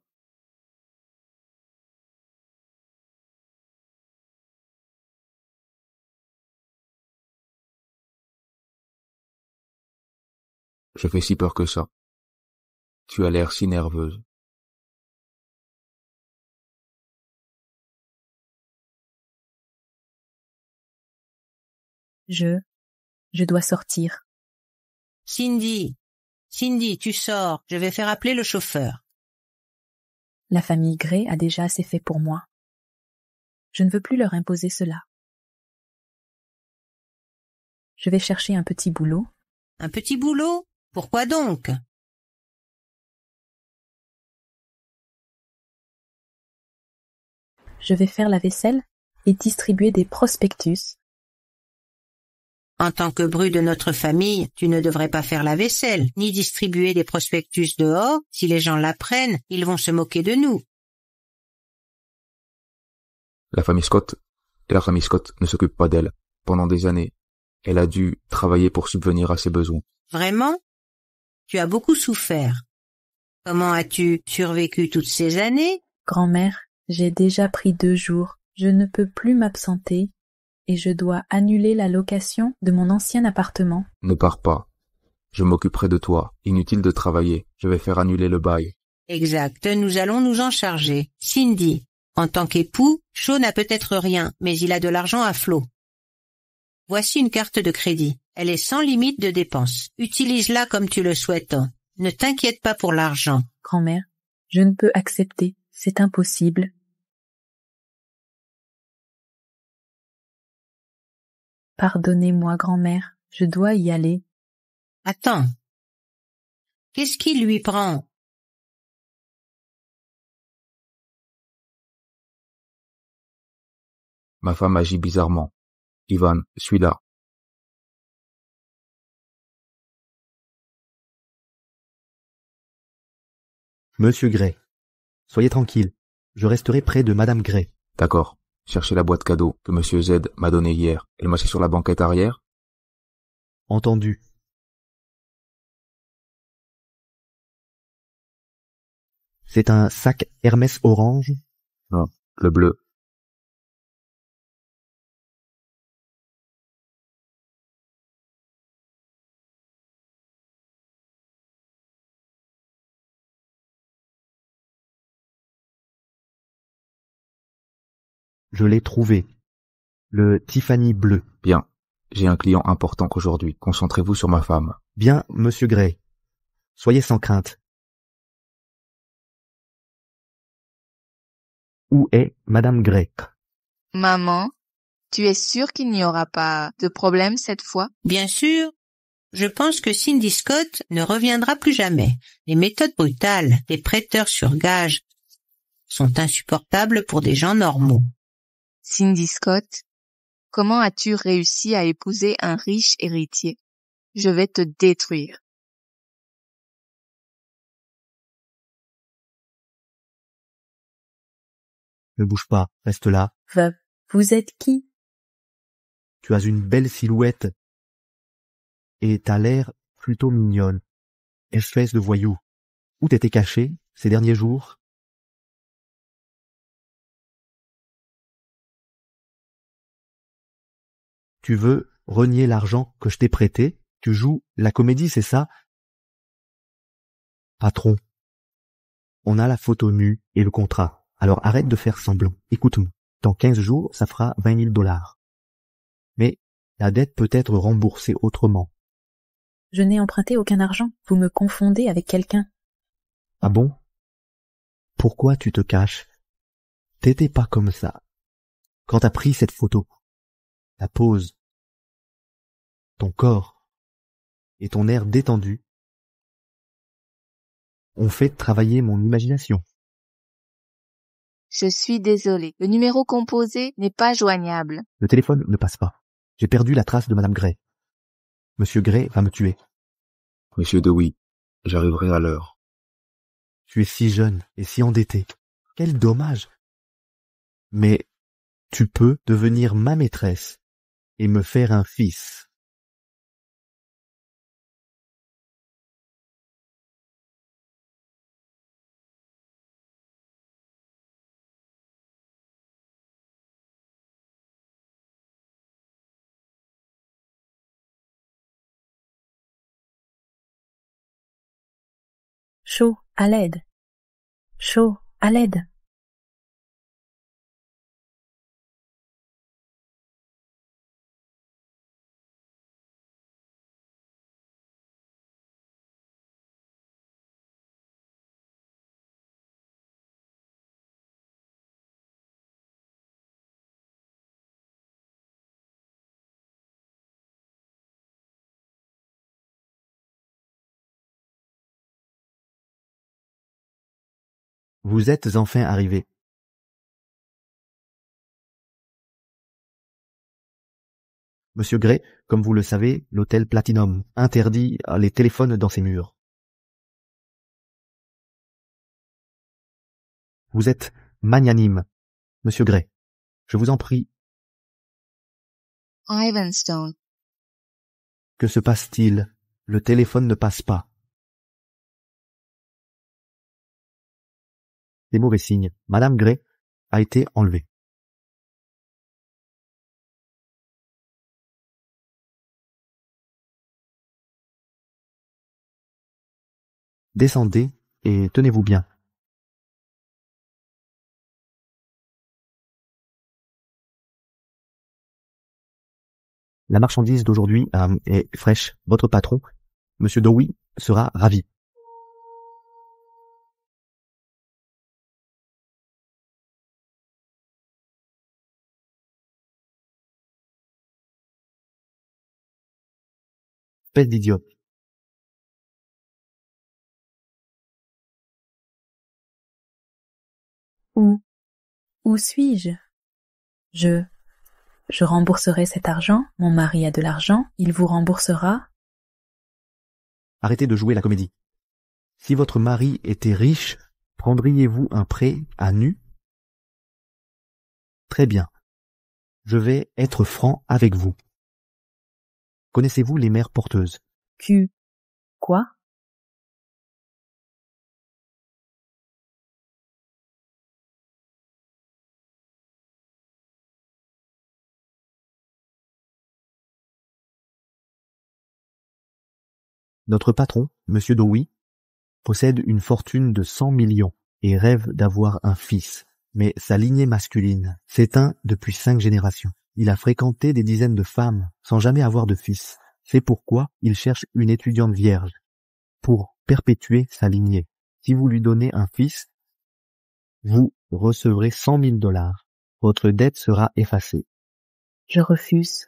F: Je fais si peur que ça. Tu as l'air si nerveuse.
B: Je dois sortir.
C: Cindy, tu sors. Je vais faire appeler le chauffeur.
B: La famille Gray a déjà assez fait pour moi. Je ne veux plus leur imposer cela. Je vais chercher un petit boulot.
C: Un petit boulot? Pourquoi donc?
B: Je vais faire la vaisselle et distribuer des prospectus.
C: En tant que bru de notre famille, tu ne devrais pas faire la vaisselle, ni distribuer des prospectus dehors. Si les gens l'apprennent, ils vont se moquer de nous.
F: La famille Scott ne s'occupe pas d'elle. Pendant des années, Elle a dû travailler pour subvenir à ses besoins.
C: Vraiment? Tu as beaucoup souffert. Comment as-tu survécu toutes ces années?
B: Grand-mère, j'ai déjà pris 2 jours. Je ne peux plus m'absenter et je dois annuler la location de mon ancien appartement.
F: Ne pars pas. Je m'occuperai de toi. Inutile de travailler. Je vais faire annuler le bail.
C: Exact, nous allons nous en charger. Cindy, en tant qu'époux, Shaw n'a peut-être rien, mais il a de l'argent à flot. Voici une carte de crédit. Elle est sans limite de dépenses. Utilise-la comme tu le souhaites. Ne t'inquiète pas pour l'argent.
B: Grand-mère, je ne peux accepter. C'est impossible. Pardonnez-moi, grand-mère. Je dois y aller.
C: Attends. Qu'est-ce qui lui prend?
F: Ma femme agit bizarrement. Ivan, suis là.
E: Monsieur Gray, soyez tranquille. Je resterai près de Madame Gray.
F: D'accord. Cherchez la boîte cadeau que Monsieur Z m'a donnée hier. Elle marchait sur la banquette arrière.
E: Entendu. C'est un sac Hermès orange?
F: Non, le bleu.
E: Je l'ai trouvé. Le Tiffany bleu.
F: Bien. J'ai un client important aujourd'hui. Concentrez-vous sur ma femme.
E: Bien, monsieur Gray. Soyez sans crainte. Où est Madame Gray?
A: Maman, tu es sûre qu'il n'y aura pas de problème cette fois?
C: Bien sûr. Je pense que Cindy Scott ne reviendra plus jamais. Les méthodes brutales des prêteurs sur gage sont insupportables pour des gens normaux.
A: Cindy Scott, comment as-tu réussi à épouser un riche héritier? Je vais te détruire.
E: Ne bouge pas, reste là.
B: Veuve, vous êtes qui?
E: Tu as une belle silhouette. Et t'as l'air plutôt mignonne. Espèce de voyou. Où t'étais caché ces derniers jours? Tu veux renier l'argent que je t'ai prêté? Tu joues la comédie, c'est ça? Patron, on a la photo nue et le contrat. Alors arrête de faire semblant. Écoute-moi. Dans 15 jours, ça fera 20 000 $. Mais la dette peut être remboursée autrement.
B: Je n'ai emprunté aucun argent. Vous me confondez avec quelqu'un.
E: Ah bon? Pourquoi tu te caches? T'étais pas comme ça. Quand t'as pris cette photo, ta pose, ton corps et ton air détendu ont fait travailler mon imagination.
A: Je suis désolée. Le numéro composé n'est pas joignable.
E: Le téléphone ne passe pas. J'ai perdu la trace de Madame Gray. Monsieur Gray va me tuer.
F: Monsieur Dewey, j'arriverai à l'heure.
E: Tu es si jeune et si endetté. Quel dommage. Mais tu peux devenir ma maîtresse et me faire un fils.
B: Shaw, à l'aide. Shaw, à l'aide.
E: Vous êtes enfin arrivé. Monsieur Gray, comme vous le savez, l'hôtel Platinum interdit les téléphones dans ses murs. Vous êtes magnanime, Monsieur Gray. Je vous en prie.
A: Ivanstone,
E: Que se passe-t-il? Le téléphone ne passe pas. Des mauvais signes. Madame Gray a été enlevée. Descendez et tenez-vous bien. La marchandise d'aujourd'hui est fraîche. Votre patron, Monsieur Dowie, sera ravi. Espèce d'idiot.
B: Où suis-je? Je rembourserai cet argent, mon mari a de l'argent, il vous remboursera.
E: Arrêtez de jouer la comédie. Si votre mari était riche, prendriez-vous un prêt à nu? Très bien. Je vais être franc avec vous. Connaissez-vous les mères porteuses?
B: Quoi?
E: Notre patron, Monsieur Dowie, possède une fortune de 100 millions et rêve d'avoir un fils. Mais sa lignée masculine s'éteint depuis 5 générations. Il a fréquenté des dizaines de femmes sans jamais avoir de fils. C'est pourquoi il cherche une étudiante vierge pour perpétuer sa lignée. Si vous lui donnez un fils, vous recevrez 100 000 $. Votre dette sera effacée.
B: Je refuse.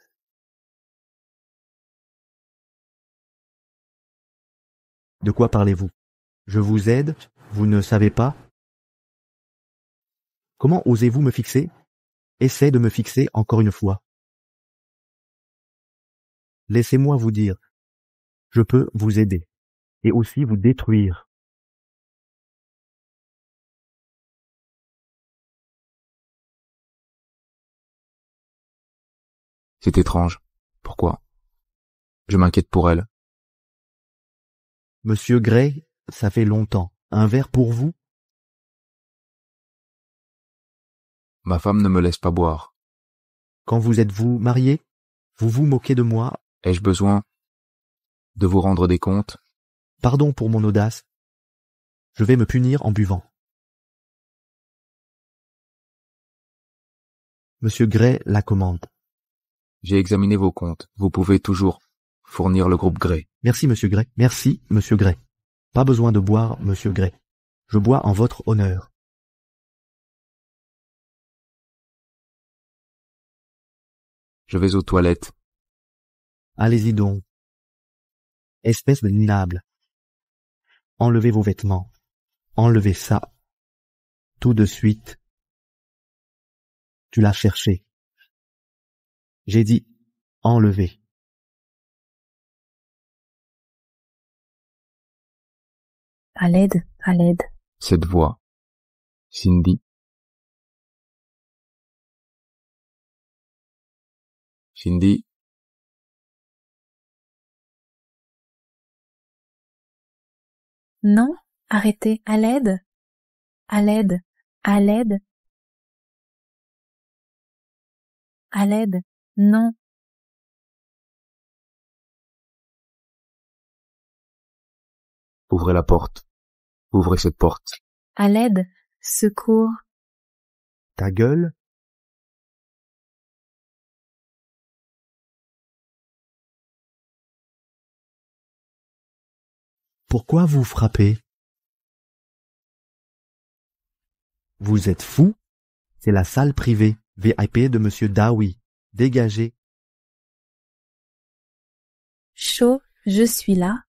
E: De quoi parlez-vous? Je vous aide, vous ne savez pas? Comment osez-vous me fixer? Essayez de me fixer encore une fois. Laissez-moi vous dire, je peux vous aider et aussi vous détruire.
F: C'est étrange. Pourquoi? Je m'inquiète pour elle.
E: Monsieur Gray, ça fait longtemps. Un verre pour vous?
F: Ma femme ne me laisse pas boire.
E: Quand vous êtes-vous marié? Vous vous moquez de moi?
F: Ai-je besoin de vous rendre des comptes?
E: Pardon pour mon audace. Je vais me punir en buvant. Monsieur Gray la commande.
F: J'ai examiné vos comptes. Vous pouvez toujours fournir le groupe Gray.
E: Merci, Monsieur Gray. Merci, Monsieur Gray. Pas besoin de boire, Monsieur Gray. Je bois en votre honneur.
F: Je vais aux toilettes.
E: Allez-y donc. Espèce de minable. Enlevez vos vêtements. Enlevez ça. Tout de suite. Tu l'as cherché. J'ai dit enlevez.
B: À l'aide, à l'aide.
F: Cette voix. Cindy. Cindy.
B: Non, arrêtez, à l'aide. À l'aide, à l'aide. À l'aide, non.
F: Ouvrez la porte. Ouvrez cette porte.
B: À l'aide, secours.
E: Ta gueule? Pourquoi vous frappez? Vous êtes fou? C'est la salle privée, VIP de Monsieur Dowie. Dégagez.
B: Chaud, je suis là.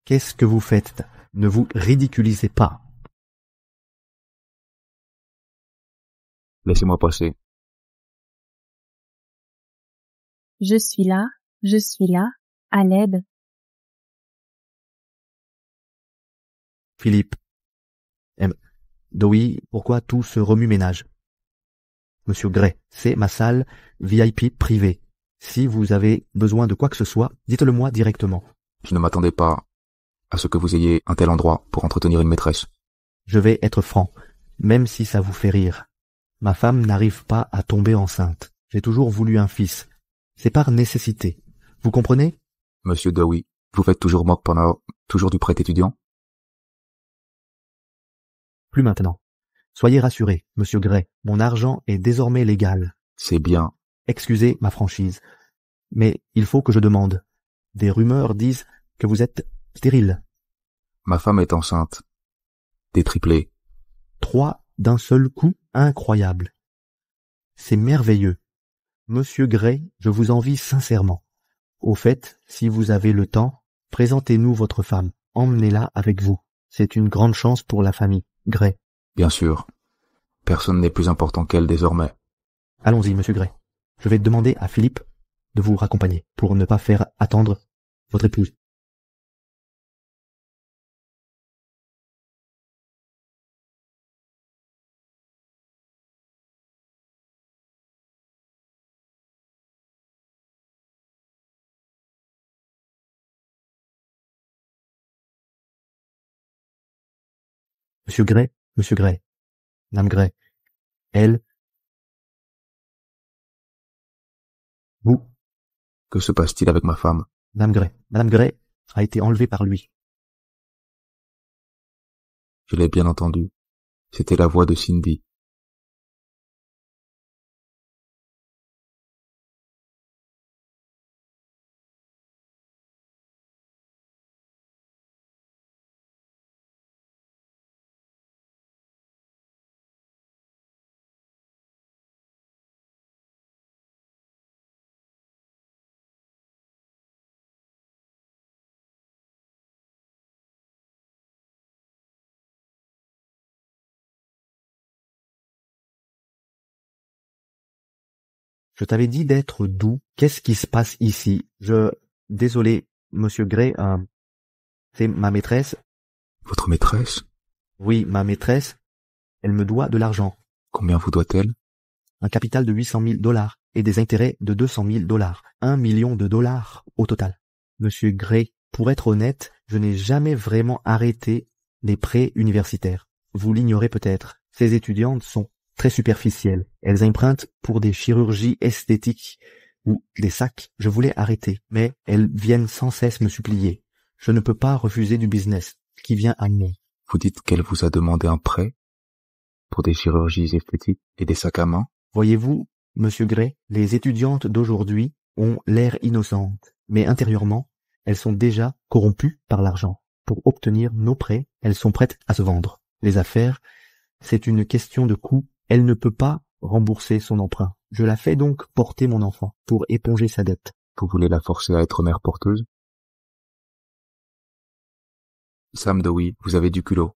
E: Qu'est-ce que vous faites? Ne vous ridiculisez pas.
F: Laissez-moi passer.
B: Je suis là, à l'aide.
E: Philippe. Dowie, pourquoi tout ce remue-ménage? Monsieur Gray. C'est ma salle VIP privée. Si vous avez besoin de quoi que ce soit, dites-le-moi directement.
F: Je ne m'attendais pas à ce que vous ayez un tel endroit pour entretenir une maîtresse.
E: Je vais être franc, même si ça vous fait rire. Ma femme n'arrive pas à tomber enceinte. J'ai toujours voulu un fils. C'est par nécessité. Vous comprenez?
F: Monsieur Dewey, vous faites toujours moque pendant toujours du prêt étudiant?
E: Plus maintenant. Soyez rassuré, monsieur Gray, mon argent est désormais légal.
F: C'est bien.
E: Excusez ma franchise, mais il faut que je demande. Des rumeurs disent que vous êtes stérile.
F: Ma femme est enceinte. Des triplés.
E: 3 d'un seul coup, incroyable. C'est merveilleux. Monsieur Gray, je vous envie sincèrement. Au fait, si vous avez le temps, présentez-nous votre femme. Emmenez-la avec vous. C'est une grande chance pour la famille Gray.
F: Bien sûr. Personne n'est plus important qu'elle désormais.
E: Allons-y, monsieur Gray. Je vais demander à Philippe de vous raccompagner pour ne pas faire attendre votre épouse. Monsieur Gray, Madame Gray, elle, vous,
F: Que se passe-t-il avec ma femme?
E: Madame Gray a été enlevée par lui.
F: Je l'ai bien entendu. C'était la voix de Cindy.
E: Je t'avais dit d'être doux. Qu'est-ce qui se passe ici? Désolé, monsieur Gray, c'est ma maîtresse.
F: Votre maîtresse?
E: Oui, ma maîtresse. Elle me doit de l'argent.
F: Combien vous doit-elle?
E: Un capital de 800 000 $ et des intérêts de 200 000 $. 1 million de dollars au total. Monsieur Gray, pour être honnête, je n'ai jamais vraiment arrêté les prêts universitaires. Vous l'ignorez peut-être. Ces étudiantes sont très superficielles. Elles empruntent pour des chirurgies esthétiques ou des sacs. Je voulais arrêter, mais elles viennent sans cesse me supplier. Je ne peux pas refuser du business qui vient à moi.
F: Vous dites qu'elle vous a demandé un prêt pour des chirurgies esthétiques et des sacs à main?
E: Voyez-vous, monsieur Gray, les étudiantes d'aujourd'hui ont l'air innocentes, mais intérieurement, elles sont déjà corrompues par l'argent. Pour obtenir nos prêts, elles sont prêtes à se vendre. Les affaires, c'est une question de coût. Elle ne peut pas rembourser son emprunt. Je la fais donc porter mon enfant pour éponger sa dette.
F: Vous voulez la forcer à être mère porteuse? Sam Dewey, vous avez du culot.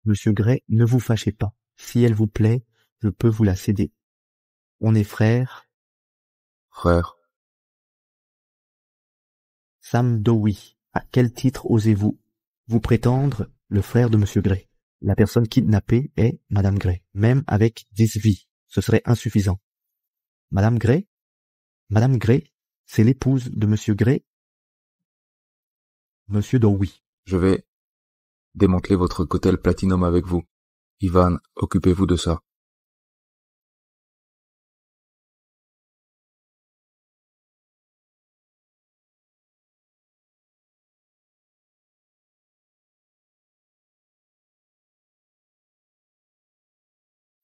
E: Monsieur Gray, ne vous fâchez pas. Si elle vous plaît, je peux vous la céder. On est frères.
F: Frère,
E: Sam Dewey, à quel titre osez-vous vous prétendre le frère de monsieur Gray? La personne kidnappée est Madame Gray. Même avec 10 vies, ce serait insuffisant. Madame Gray, c'est l'épouse de monsieur Gray. Monsieur Dewey.
F: je vais démanteler votre cotel Platinum avec vous. Ivan, occupez-vous de ça.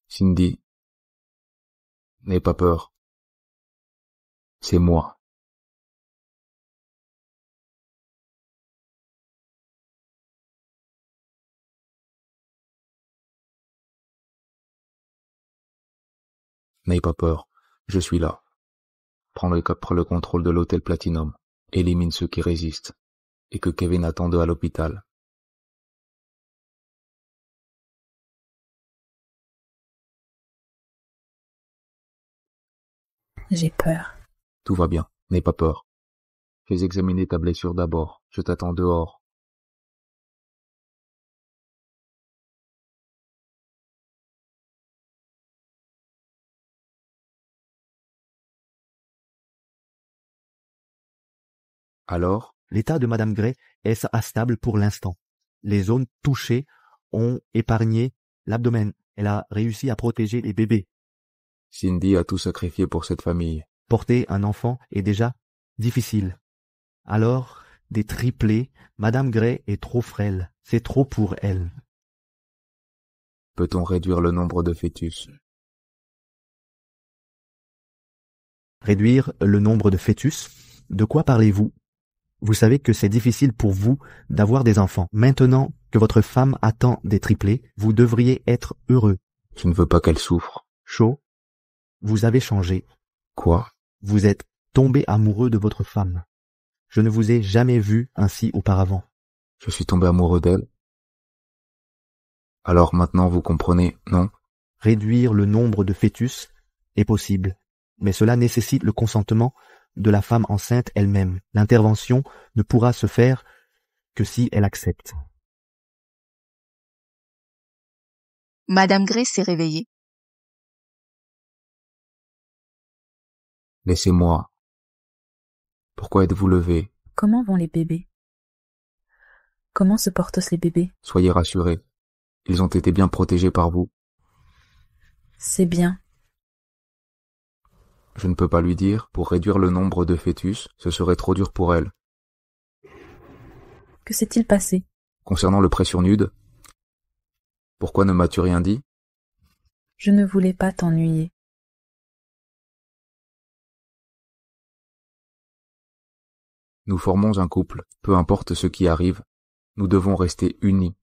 F: Cindy, n'aie pas peur. C'est moi. N'aie pas peur. Je suis là. Prends le contrôle de l'hôtel Platinum. Élimine ceux qui résistent. Et que Kevin attende à l'hôpital.
B: J'ai peur.
F: Tout va bien. N'aie pas peur. Fais examiner ta blessure d'abord. Je t'attends dehors. Alors,
E: L'état de Madame Gray est stable pour l'instant. Les zones touchées ont épargné l'abdomen. Elle a réussi à protéger les bébés.
F: Cindy a tout sacrifié pour cette famille.
E: Porter un enfant est déjà difficile. Alors, des triplés, Madame Gray est trop frêle. C'est trop pour elle.
F: Peut-on réduire le nombre de fœtus?
E: Réduire le nombre de fœtus? De quoi parlez-vous? Vous savez que c'est difficile pour vous d'avoir des enfants. Maintenant que votre femme attend des triplés, vous devriez être heureux.
F: Je ne veux pas qu'elle souffre.
E: Chaud, vous avez changé.
F: Quoi?
E: Vous êtes tombé amoureux de votre femme. Je ne vous ai jamais vu ainsi auparavant.
F: Je suis tombé amoureux d'elle? Alors maintenant vous comprenez, non?
E: Réduire le nombre de fœtus est possible, mais cela nécessite le consentement de la femme enceinte elle-même. L'intervention ne pourra se faire que si elle accepte.
A: Madame Gray s'est réveillée.
F: Laissez-moi. Pourquoi êtes-vous levé?
B: Comment vont les bébés? Comment se portent les bébés?
F: Soyez rassurés. Ils ont été bien protégés par vous.
B: C'est bien.
F: Je ne peux pas lui dire, pour réduire le nombre de fœtus, ce serait trop dur pour elle.
B: Que s'est-il passé?
F: Concernant le pression nude, pourquoi ne m'as-tu rien dit?
B: Je ne voulais pas t'ennuyer.
F: Nous formons un couple, peu importe ce qui arrive, nous devons rester unis.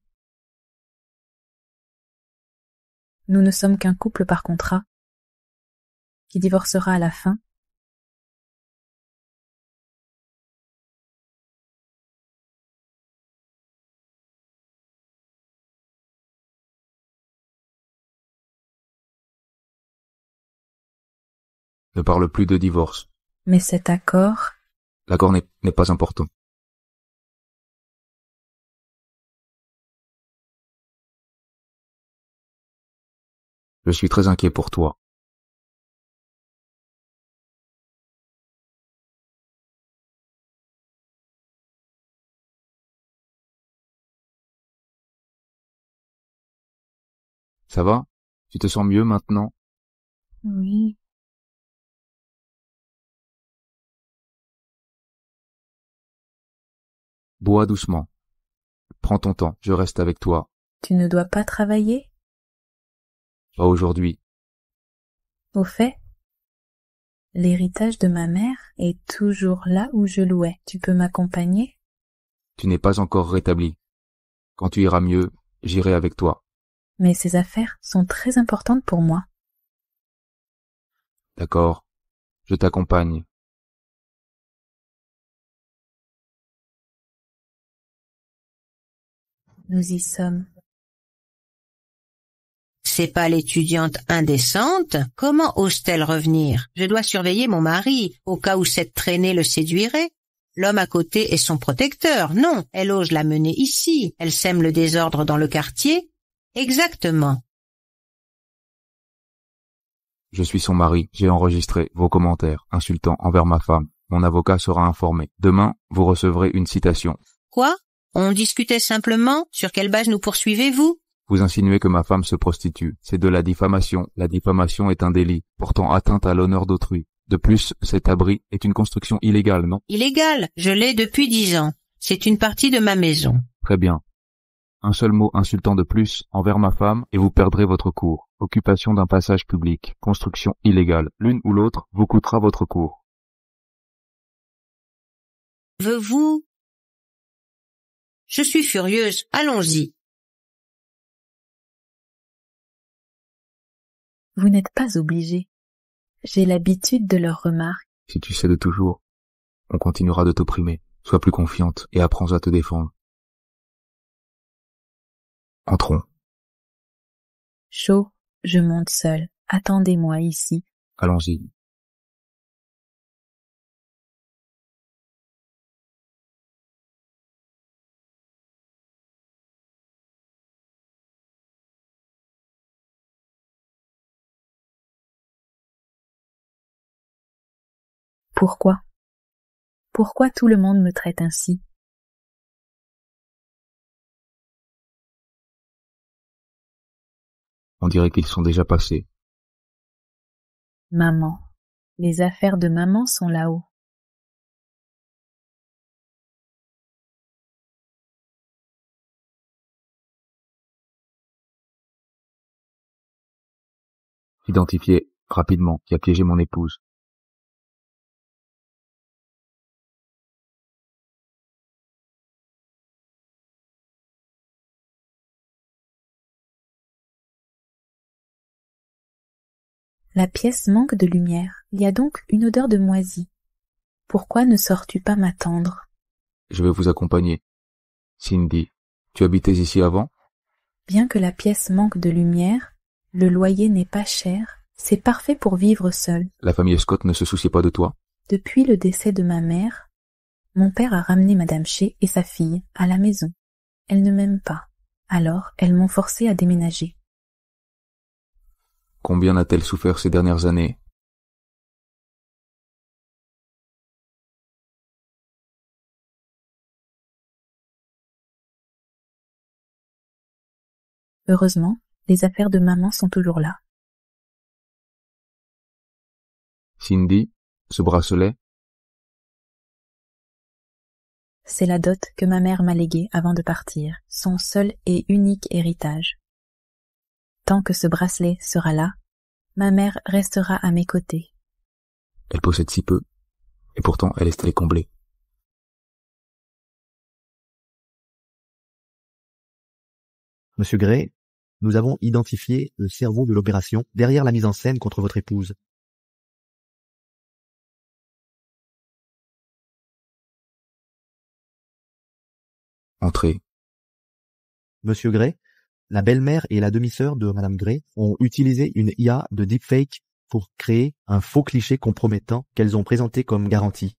B: Nous ne sommes qu'un couple par contrat, qui divorcera à la fin.
F: Ne parle plus de divorce.
B: Mais cet accord,
F: L'accord n'est pas important. Je suis très inquiet pour toi. Ça va? Tu te sens mieux maintenant?
B: oui,
F: Bois doucement. Prends ton temps, je reste avec toi.
B: tu ne dois pas travailler?
F: Pas aujourd'hui.
B: Au fait, l'héritage de ma mère est toujours là où je louais. Tu peux m'accompagner?
F: Tu n'es pas encore rétabli. Quand tu iras mieux, j'irai avec toi.
B: Mais ces affaires sont très importantes pour moi.
F: D'accord? Je t'accompagne.
B: Nous y sommes.
C: C'est pas l'étudiante indécente? Comment ose-t-elle revenir? Je dois surveiller mon mari, au cas où cette traînée le séduirait. L'homme à côté est son protecteur. Non, elle ose la mener ici. Elle sème le désordre dans le quartier. Exactement.
F: Je suis son mari. J'ai enregistré vos commentaires insultants envers ma femme. Mon avocat sera informé. Demain, vous recevrez une citation.
C: Quoi? On discutait simplement? Sur quelle base nous poursuivez-vous?
F: Vous insinuez que ma femme se prostitue. C'est de la diffamation. La diffamation est un délit, portant atteinte à l'honneur d'autrui. De plus, cet abri est une construction illégale, non?
C: Illégal. Je l'ai depuis 10 ans. C'est une partie de ma maison.
F: Très bien. Un seul mot insultant de plus envers ma femme et vous perdrez votre cours. Occupation d'un passage public. Construction illégale. L'une ou l'autre vous coûtera votre cours.
C: Veux-vous? Je suis furieuse. Allons-y.
B: Vous n'êtes pas obligé. J'ai l'habitude de leurs remarques.
F: Si tu sais de toujours, on continuera de t'opprimer. Sois plus confiante et apprends à te défendre. Entrons.
B: Chaud, je monte seule. Attendez-moi ici.
F: Allons-y.
B: Pourquoi? Pourquoi tout le monde me traite ainsi?
F: On dirait qu'ils sont déjà passés.
B: Maman. Les affaires de maman sont là-haut.
F: Identifié rapidement qui a piégé mon épouse.
B: La pièce manque de lumière. Il y a donc une odeur de moisi. Pourquoi ne sors-tu pas m'attendre?
F: Je vais vous accompagner. Cindy, tu habitais ici avant?
B: Bien que la pièce manque de lumière, le loyer n'est pas cher, c'est parfait pour vivre seul.
F: La famille Scott ne se souciait pas de toi?
B: Depuis le décès de ma mère, mon père a ramené Madame Shea et sa fille à la maison. Elles ne m'aiment pas. Alors, elles m'ont forcé à déménager.
F: Combien a-t-elle souffert ces dernières années?
B: Heureusement, les affaires de maman sont toujours là.
F: Cindy, ce bracelet?
B: C'est la dot que ma mère m'a léguée avant de partir, son seul et unique héritage. Tant que ce bracelet sera là, ma mère restera à mes côtés.
F: Elle possède si peu, et pourtant elle est allée comblée.
E: Monsieur Gray, nous avons identifié le cerveau de l'opération derrière la mise en scène contre votre épouse.
F: Entrez.
E: Monsieur Gray, la belle-mère et la demi-sœur de Madame Gray ont utilisé une IA de deepfake pour créer un faux cliché compromettant qu'elles ont présenté comme garantie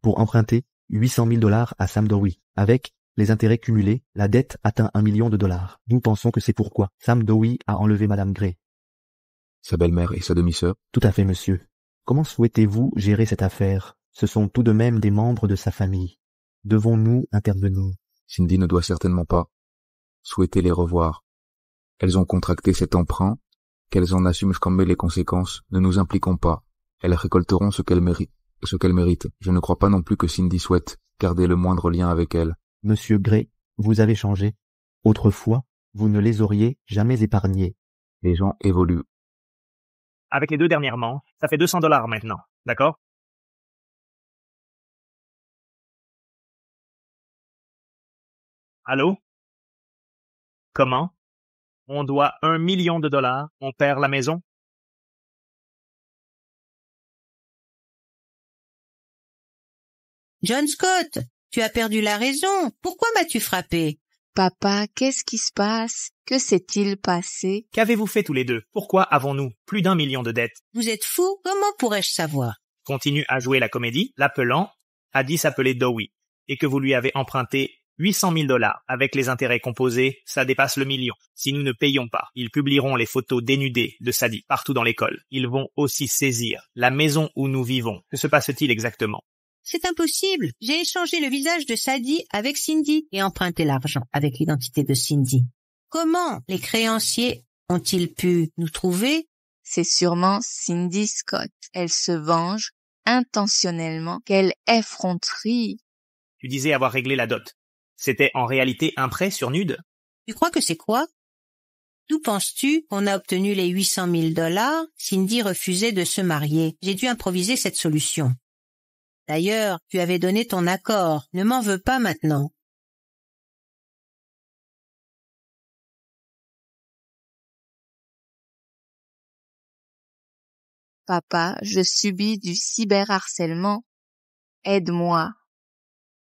E: pour emprunter 800 000 $ à Sam Dowie. Avec les intérêts cumulés, la dette atteint 1 million de $. Nous pensons que c'est pourquoi Sam Dowie a enlevé Madame Gray.
F: Sa belle-mère et sa demi-sœur?
E: Tout à fait, monsieur. Comment souhaitez-vous gérer cette affaire? Ce sont tout de même des membres de sa famille. Devons-nous intervenir?
F: Cindy ne doit certainement pas souhaiter les revoir. Elles ont contracté cet emprunt, qu'elles en assument comme les conséquences, ne nous impliquons pas. Elles récolteront ce qu'elles méritent. Je ne crois pas non plus que Cindy souhaite garder le moindre lien avec elle.
E: Monsieur Gray, vous avez changé. Autrefois, vous ne les auriez jamais épargnés.
F: Les gens évoluent.
D: Avec les 2 dernières manches, ça fait 200 $ maintenant, d'accord? Allô? Comment? On doit 1 million de $, on perd la maison?
C: John Scott, tu as perdu la raison. Pourquoi m'as-tu frappé?
A: Papa, qu'est-ce qui se passe? Que s'est-il passé?
D: Qu'avez-vous fait tous les deux? Pourquoi avons-nous plus d'1 million de dettes?
C: Vous êtes fou? Comment pourrais-je savoir?
D: Continue à jouer la comédie, l'appelant, a dit s'appeler Dowie, et que vous lui avez emprunté 800 000 $. Avec les intérêts composés, ça dépasse le million. Si nous ne payons pas, ils publieront les photos dénudées de Sadie partout dans l'école. Ils vont aussi saisir la maison où nous vivons. Que se passe-t-il exactement?
C: C'est impossible. J'ai échangé le visage de Sadie avec Cindy et emprunté l'argent avec l'identité de Cindy. Comment les créanciers ont-ils pu nous trouver?
A: C'est sûrement Cindy Scott. Elle se venge intentionnellement. Quelle effronterie!
D: Tu disais avoir réglé la dot. C'était en réalité un prêt sur Nude?
C: Tu crois que c'est quoi? D'où penses-tu qu'on a obtenu les 800 000 $? Cindy refusait de se marier. J'ai dû improviser cette solution. D'ailleurs, tu avais donné ton accord. Ne m'en veux pas maintenant.
A: Papa, je subis du cyberharcèlement. Aide-moi.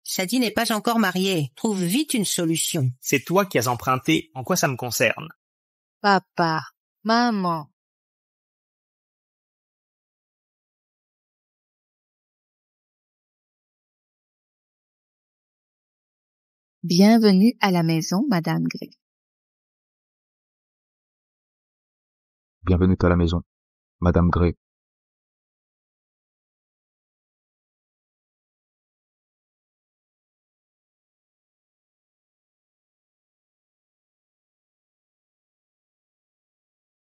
C: Sadie n'est pas encore mariée. Trouve vite une solution.
D: C'est toi qui as emprunté, en quoi ça me concerne?
A: Papa, maman. Bienvenue à la maison, Madame Gray.
F: Bienvenue à la maison, Madame Gray.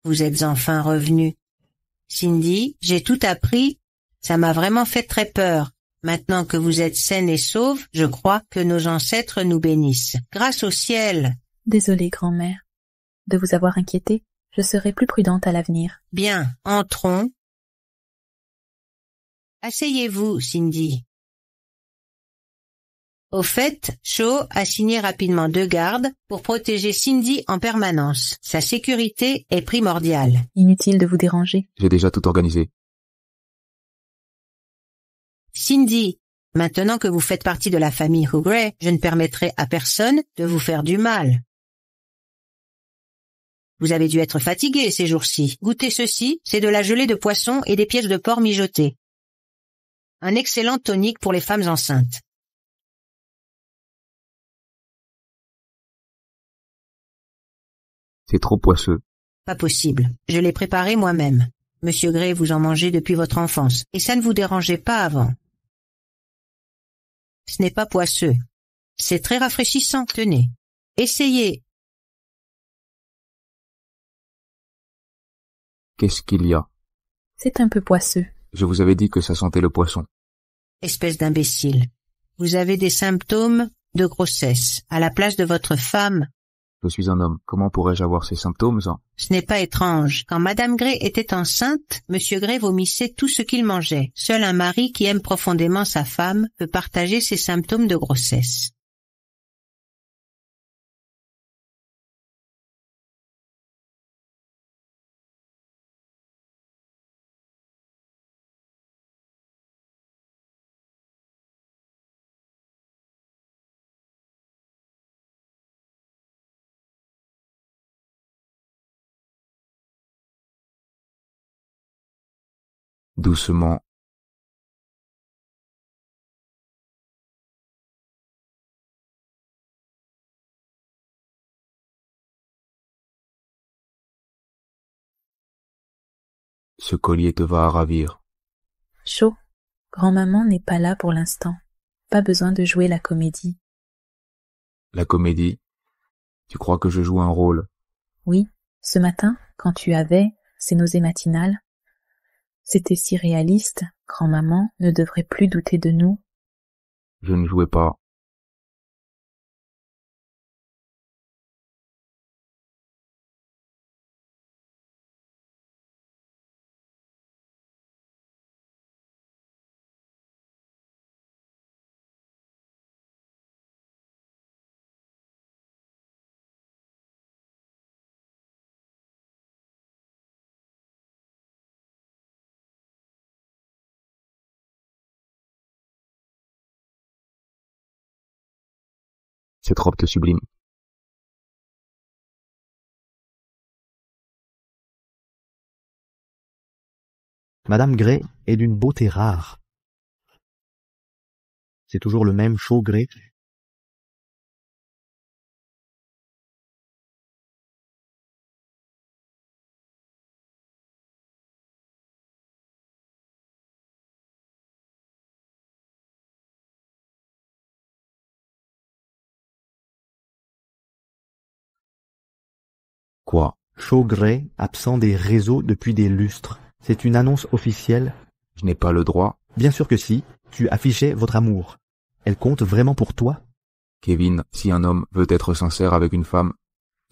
C: vous êtes enfin revenu. Cindy, j'ai tout appris. Ça m'a vraiment fait très peur. Maintenant que vous êtes saine et sauve, je crois que nos ancêtres nous bénissent. Grâce au ciel.
B: Désolée, grand-mère, de vous avoir inquiétée. Je serai plus prudente à l'avenir.
C: Bien, entrons. Asseyez-vous, Cindy. Au fait, Shaw a signé rapidement 2 gardes pour protéger Cindy en permanence. Sa sécurité est primordiale.
B: Inutile de vous déranger.
F: J'ai déjà tout organisé.
C: Cindy, maintenant que vous faites partie de la famille Hugray, je ne permettrai à personne de vous faire du mal. Vous avez dû être fatigué ces jours-ci. Goûtez ceci, c'est de la gelée de poisson et des pièces de porc mijotées. Un excellent tonique pour les femmes enceintes.
F: C'est trop poisseux.
C: Pas possible. Je l'ai préparé moi-même. Monsieur Gray, vous en mangez depuis votre enfance, et ça ne vous dérangeait pas avant. Ce n'est pas poisseux. C'est très rafraîchissant, tenez. Essayez.
F: Qu'est-ce qu'il y a?
B: C'est un peu poisseux.
F: Je vous avais dit que ça sentait le poisson.
C: Espèce d'imbécile. Vous avez des symptômes de grossesse. À la place de votre femme,
F: Je suis un homme. Comment pourrais-je avoir ces symptômes hein?
C: ce n'est pas étrange. Quand Madame Gray était enceinte, Monsieur Gray vomissait tout ce qu'il mangeait. Seul un mari qui aime profondément sa femme peut partager ses symptômes de grossesse.
F: Doucement. Ce collier te va à ravir.
B: Chaud. Grand-maman n'est pas là pour l'instant. Pas besoin de jouer la comédie.
F: La comédie. Tu crois que je joue un rôle?
B: Oui, ce matin, quand tu avais ces nausées matinales, c'était si réaliste. Grand-maman ne devrait plus douter de nous.
F: Je ne jouais pas. Cette robe te sublime.
E: Madame Gray est d'une beauté rare. C'est toujours le même Shaw Gray.
F: Quoi?
E: Shaw Gray, absent des réseaux depuis des lustres. C'est une annonce officielle.
F: Je n'ai pas le droit.
E: Bien sûr que si, tu affichais votre amour. Elle compte vraiment pour toi?
F: Kevin, si un homme veut être sincère avec une femme,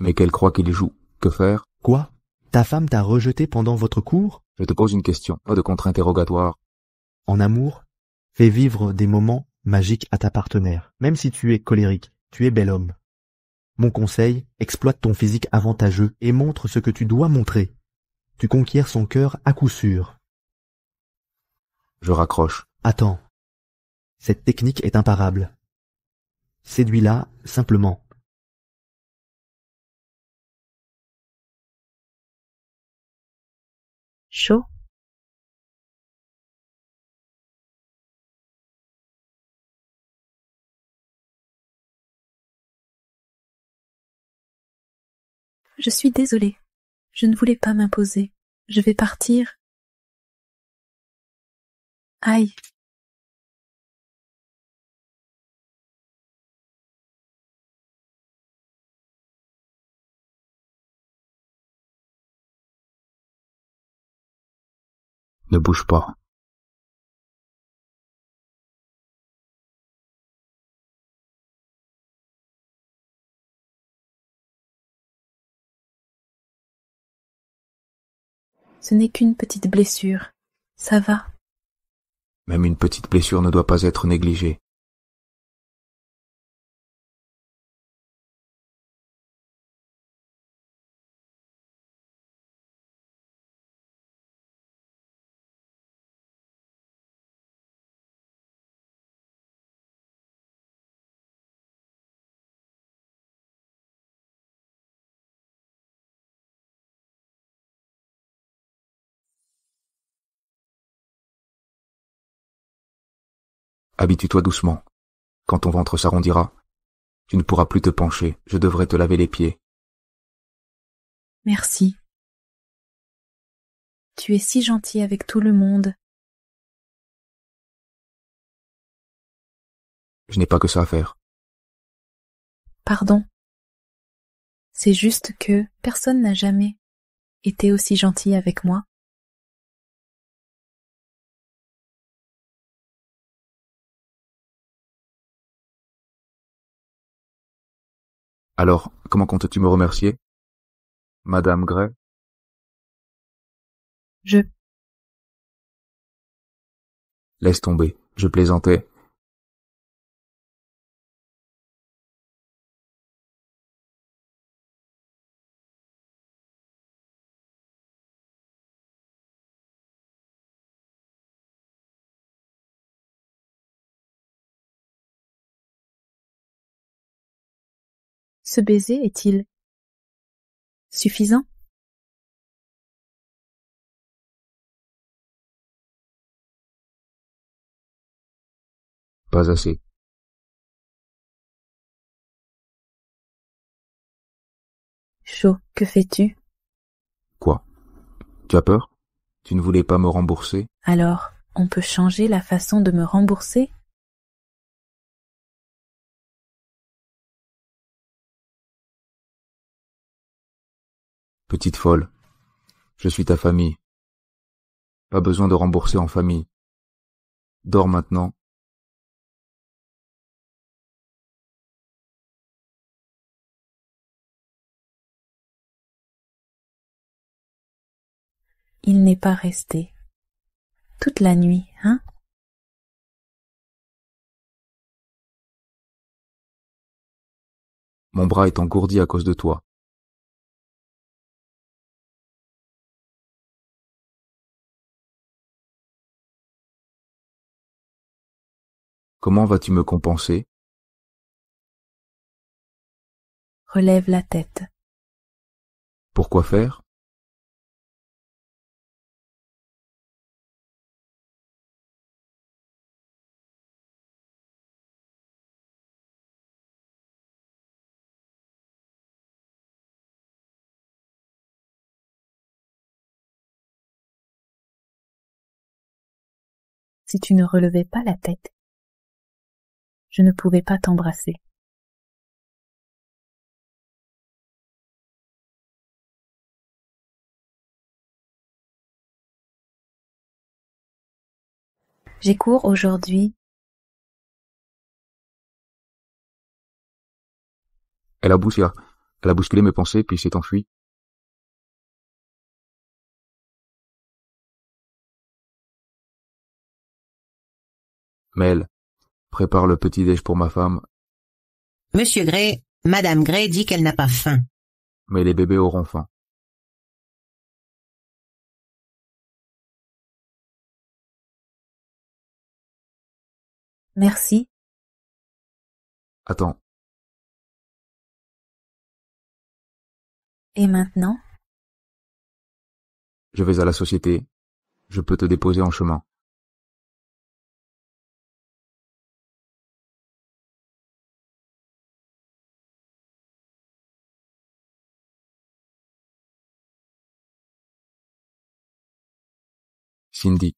F: mais qu'elle croit qu'il joue, que faire?
E: Quoi? Ta femme t'a rejeté pendant votre cours?
F: Je te pose une question, pas de contre-interrogatoire.
E: En amour, fais vivre des moments magiques à ta partenaire. Même si tu es colérique, tu es bel homme. Mon conseil, exploite ton physique avantageux et montre ce que tu dois montrer. Tu conquiers son cœur à coup sûr.
F: Je raccroche.
E: Attends. Cette technique est imparable. Séduis-la simplement.
B: Chaud. Je suis désolée. Je ne voulais pas m'imposer. Je vais partir. Aïe.
F: Ne bouge pas.
B: Ce n'est qu'une petite blessure. Ça va.
F: Même une petite blessure ne doit pas être négligée. Habitue-toi doucement. Quand ton ventre s'arrondira, tu ne pourras plus te pencher. Je devrais te laver les pieds.
B: Merci. Tu es si gentil avec tout le monde.
F: Je n'ai pas que ça à faire.
B: Pardon. C'est juste que personne n'a jamais été aussi gentil avec moi.
F: Alors, comment comptes-tu me remercier, Madame Gray?
B: Je...
F: Laisse tomber. Je plaisantais.
B: Ce baiser est-il suffisant?
F: Pas assez.
B: Chaud, que fais-tu?
F: Quoi? Tu as peur? Tu ne voulais pas me rembourser?
B: Alors, on peut changer la façon de me rembourser?
F: Petite folle. Je suis ta famille. Pas besoin de rembourser en famille. Dors maintenant.
B: Il n'est pas resté. Toute la nuit, hein?
F: Mon bras est engourdi à cause de toi. Comment vas-tu me compenser?
B: Relève la tête.
F: Pourquoi faire?
B: Si tu ne relevais pas la tête, je ne pouvais pas t'embrasser. J'ai cours aujourd'hui.
F: Elle a bousculé, elle a bousculé mes pensées puis s'est enfuie. Mel, prépare le petit-déj pour ma femme,
C: Monsieur Gray, Madame Gray dit qu'elle n'a pas faim.
F: mais les bébés auront faim.
B: Merci.
F: Attends,
B: Et maintenant?
F: je vais à la société. Je peux te déposer en chemin. Cindy.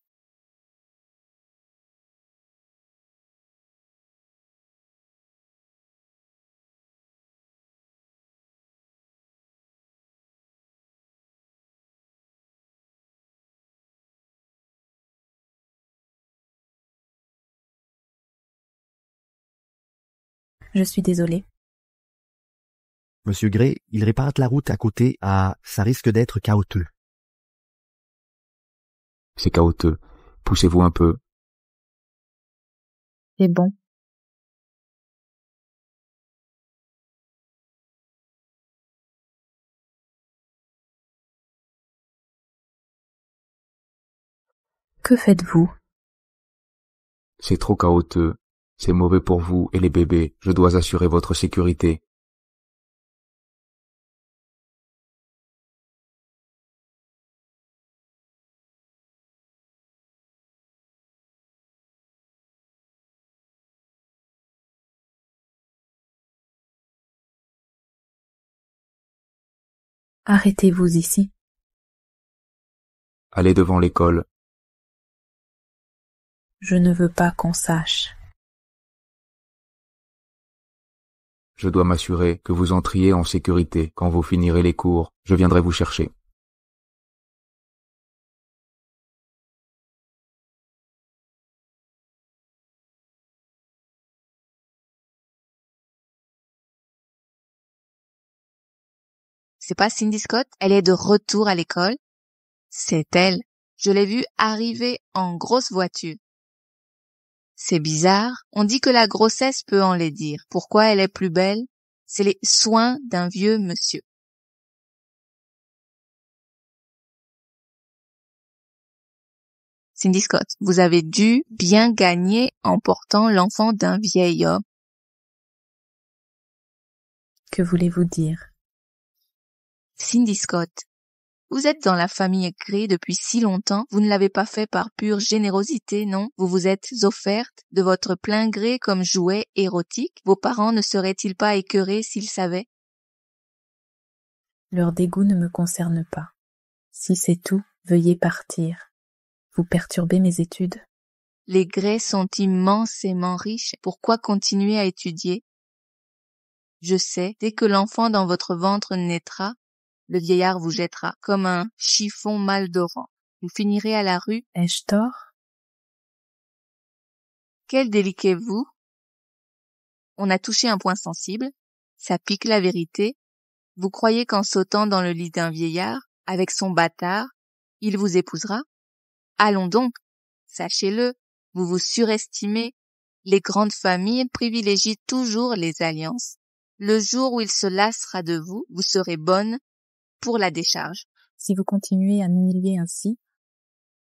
B: Je suis désolée.
E: Monsieur Gray, il répare la route à côté ça risque d'être chaotique.
F: C'est chaotique. Poussez-vous un peu.
B: C'est bon. Que faites-vous?
F: C'est trop chaotique. C'est mauvais pour vous et les bébés. Je dois assurer votre sécurité.
B: Arrêtez-vous ici.
F: Allez devant l'école.
B: Je ne veux pas qu'on sache.
F: Je dois m'assurer que vous entriez en sécurité. Quand vous finirez les cours, je viendrai vous chercher.
A: C'est pas Cindy Scott? Elle est de retour à l'école? C'est elle. Je l'ai vue arriver en grosse voiture. C'est bizarre. On dit que la grossesse peut enlaidir. Pourquoi elle est plus belle? C'est les soins d'un vieux monsieur. Cindy Scott, vous avez dû bien gagner en portant l'enfant d'un vieil homme.
B: Que voulez-vous dire?
A: Cindy Scott, vous êtes dans la famille Gray depuis si longtemps, vous ne l'avez pas fait par pure générosité, non? Vous vous êtes offerte de votre plein gré comme jouet érotique? Vos parents ne seraient-ils pas écœurés s'ils savaient?
B: Leur dégoût ne me concerne pas. Si c'est tout, veuillez partir. Vous perturbez mes études.
A: Les Gray sont immensément riches. Pourquoi continuer à étudier? Je sais, dès que l'enfant dans votre ventre naîtra, le vieillard vous jettera comme un chiffon maldorant. Vous finirez à la rue.
B: Ai-je tort?
A: Quel délicat vous? On a touché un point sensible. Ça pique la vérité. Vous croyez qu'en sautant dans le lit d'un vieillard, avec son bâtard, il vous épousera? Allons donc, sachez-le, vous vous surestimez. Les grandes familles privilégient toujours les alliances. Le jour où il se lassera de vous, vous serez bonne pour la décharge.
B: Si vous continuez à m'humilier ainsi,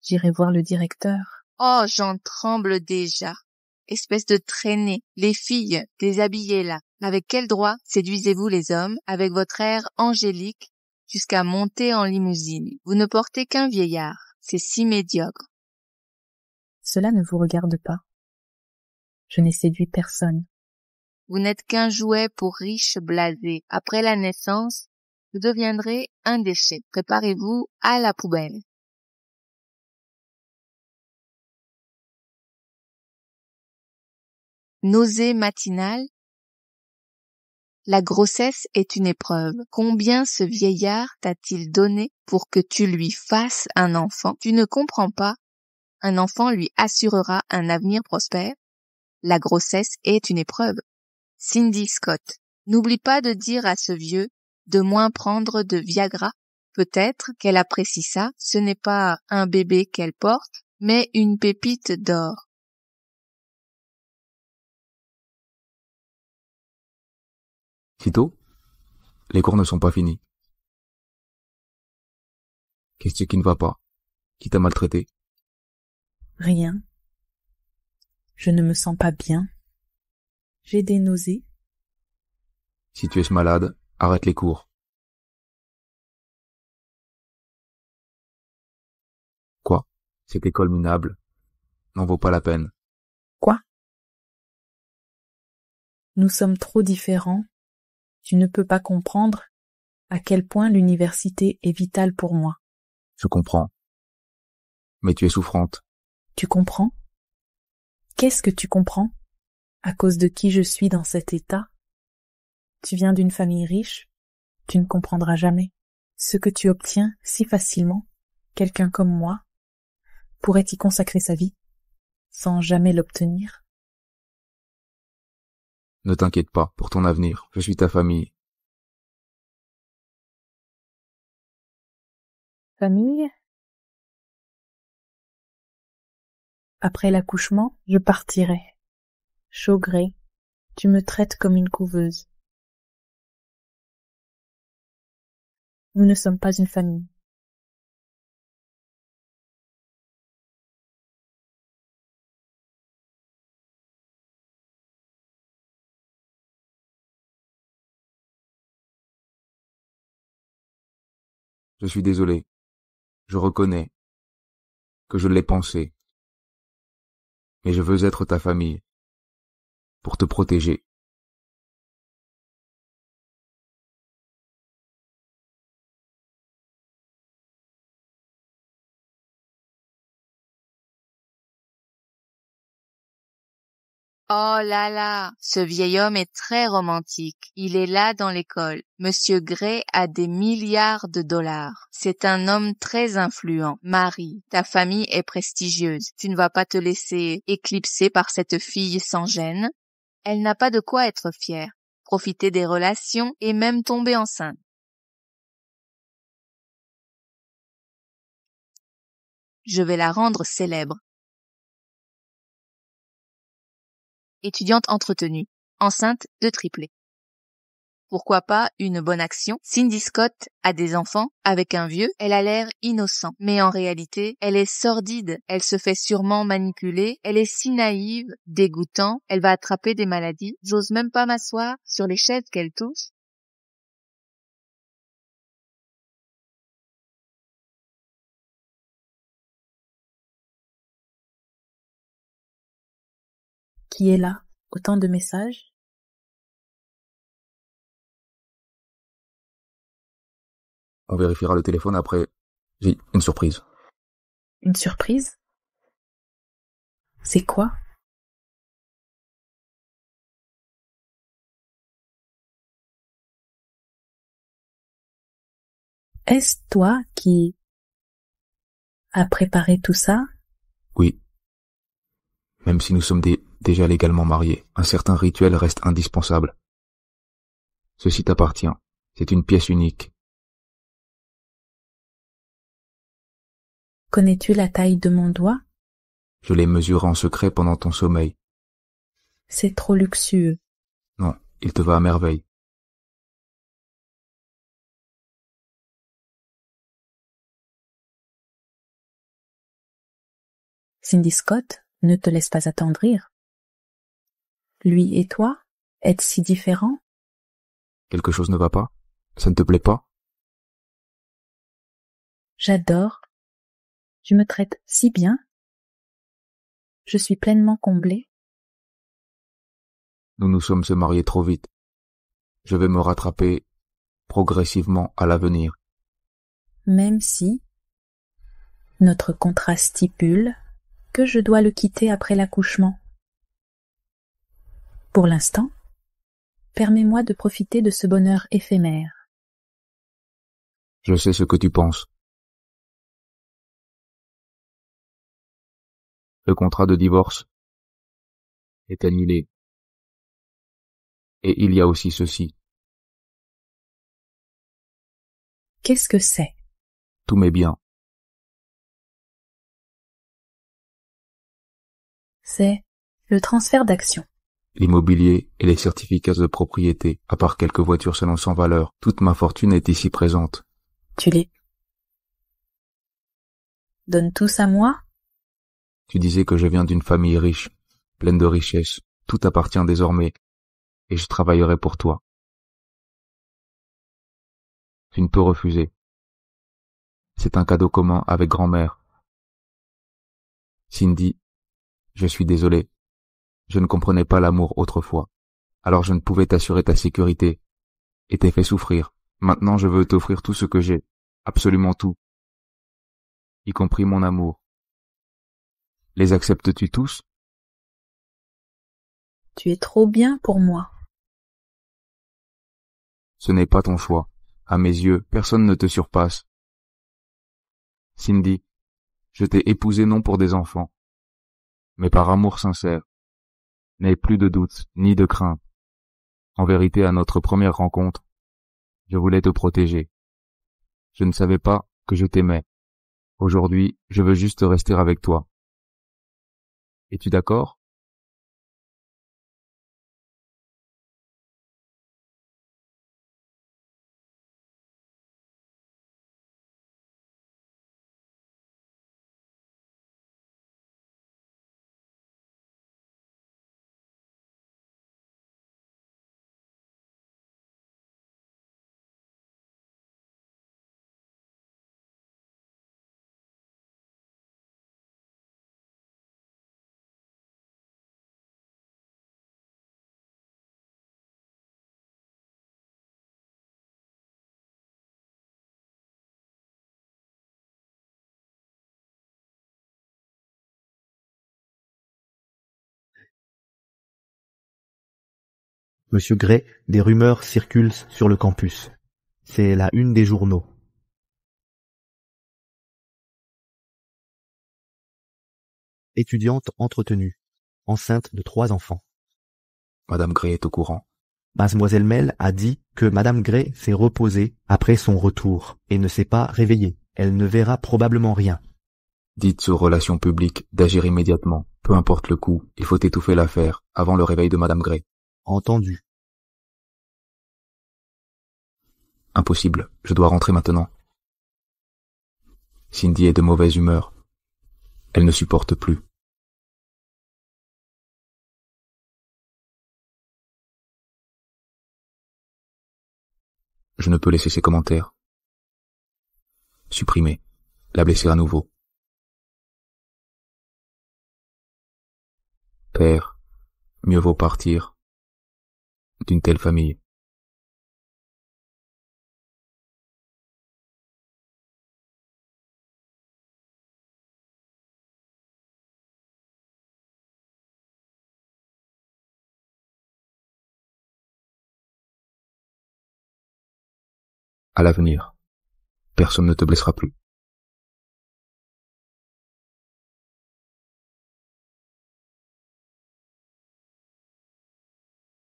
B: j'irai voir le directeur.
A: Oh, j'en tremble déjà. Espèce de traînée. Les filles, déshabillez-la. Avec quel droit séduisez-vous les hommes avec votre air angélique jusqu'à monter en limousine? Vous ne portez qu'un vieillard. C'est si médiocre.
B: Cela ne vous regarde pas. Je n'ai séduit personne.
A: Vous n'êtes qu'un jouet pour riches blasés. Après la naissance, vous deviendrez un déchet. Préparez-vous à la poubelle. Nausée matinale. La grossesse est une épreuve. Combien ce vieillard t'a-t-il donné pour que tu lui fasses un enfant? Tu ne comprends pas. Un enfant lui assurera un avenir prospère. La grossesse est une épreuve. Cindy Scott, n'oublie pas de dire à ce vieux de moins prendre de Viagra. Peut-être qu'elle apprécie ça. Ce n'est pas un bébé qu'elle porte, mais une pépite d'or.
F: Tito, les cours ne sont pas finis. Qu'est-ce qui ne va pas? Qui t'a maltraité?
B: Rien. Je ne me sens pas bien. J'ai des nausées.
F: Si tu es malade, arrête les cours. Quoi? Cette école minable n'en vaut pas la peine.
B: Quoi? Nous sommes trop différents. Tu ne peux pas comprendre à quel point l'université est vitale pour moi.
F: Je comprends. Mais tu es souffrante.
B: Tu comprends? Qu'est-ce que tu comprends? À cause de qui je suis dans cet état? Tu viens d'une famille riche? Tu ne comprendras jamais. Ce que tu obtiens si facilement, quelqu'un comme moi, pourrait y consacrer sa vie, sans jamais l'obtenir.
F: Ne t'inquiète pas pour ton avenir, je suis ta famille.
B: Famille? Après l'accouchement, je partirai. Chaud gré, tu me traites comme une couveuse. Nous ne sommes pas une famille.
F: Je suis désolé. Je reconnais que je l'ai pensé. Mais je veux être ta famille. Pour te protéger.
A: Oh là là, ce vieil homme est très romantique. Il est là dans l'école. Monsieur Gray a des milliards de dollars. C'est un homme très influent. Marie, ta famille est prestigieuse. Tu ne vas pas te laisser éclipser par cette fille sans gêne. Elle n'a pas de quoi être fière. Profiter des relations et même tomber enceinte. Je vais la rendre célèbre. Étudiante entretenue, enceinte de triplés. Pourquoi pas une bonne action? Cindy Scott a des enfants avec un vieux, elle a l'air innocent. Mais en réalité, elle est sordide, elle se fait sûrement manipuler, elle est si naïve, dégoûtant, elle va attraper des maladies. J'ose même pas m'asseoir sur les chaises qu'elle touche.
B: Qui est là? Autant de messages?
F: On vérifiera le téléphone après. J'ai une surprise.
B: Une surprise? C'est quoi? Est-ce toi qui as préparé tout ça?
F: Oui. Même si nous sommes déjà légalement mariés, un certain rituel reste indispensable. Ceci t'appartient. C'est une pièce unique.
B: Connais-tu la taille de mon doigt?
F: Je l'ai mesuré en secret pendant ton sommeil.
B: C'est trop luxueux.
F: Non, il te va à merveille.
B: Cindy Scott ne te laisse pas attendrir. Lui et toi, êtes si différents?
F: Quelque chose ne va pas? Ça ne te plaît pas?
B: J'adore. Tu me traites si bien. Je suis pleinement comblée.
F: Nous nous sommes se mariés trop vite. Je vais me rattraper progressivement à l'avenir.
B: Même si notre contrat stipule que je dois le quitter après l'accouchement. Pour l'instant, permets-moi de profiter de ce bonheur éphémère.
F: Je sais ce que tu penses. Le contrat de divorce est annulé. Et il y a aussi ceci.
B: Qu'est-ce que c'est?
F: Tous mes biens.
B: C'est le transfert d'actions.
F: L'immobilier et les certificats de propriété, à part quelques voitures selon sans valeur, toute ma fortune est ici présente.
B: Tu les donnes tous à moi?
F: Tu disais que je viens d'une famille riche, pleine de richesses. Tout appartient désormais, et je travaillerai pour toi. Tu ne peux refuser. C'est un cadeau commun avec grand-mère. Cindy, je suis désolé. Je ne comprenais pas l'amour autrefois. Alors je ne pouvais t'assurer ta sécurité et t'ai fait souffrir. Maintenant je veux t'offrir tout ce que j'ai, absolument tout, y compris mon amour. Les acceptes-tu tous?
B: Tu es trop bien pour moi.
F: Ce n'est pas ton choix. À mes yeux, personne ne te surpasse. Cindy, je t'ai épousé non pour des enfants, mais par amour sincère. N'aie plus de doute, ni de crainte. En vérité, à notre première rencontre, je voulais te protéger. Je ne savais pas que je t'aimais. Aujourd'hui, je veux juste rester avec toi. Es-tu d'accord?
E: Monsieur Gray, des rumeurs circulent sur le campus. C'est la une des journaux. Étudiante entretenue, enceinte de 3 enfants.
F: Madame Gray est au courant.
E: Mademoiselle Mel a dit que Madame Gray s'est reposée après son retour et ne s'est pas réveillée. Elle ne verra probablement rien.
F: Dites aux relations publiques d'agir immédiatement. Peu importe le coût, il faut étouffer l'affaire avant le réveil de Madame Gray.
E: Entendu.
F: Impossible, je dois rentrer maintenant. Cindy est de mauvaise humeur. Elle ne supporte plus. Je ne peux laisser ces commentaires. Supprimer. La blesser à nouveau. Père, mieux vaut partir d'une telle famille. À l'avenir, personne ne te blessera plus.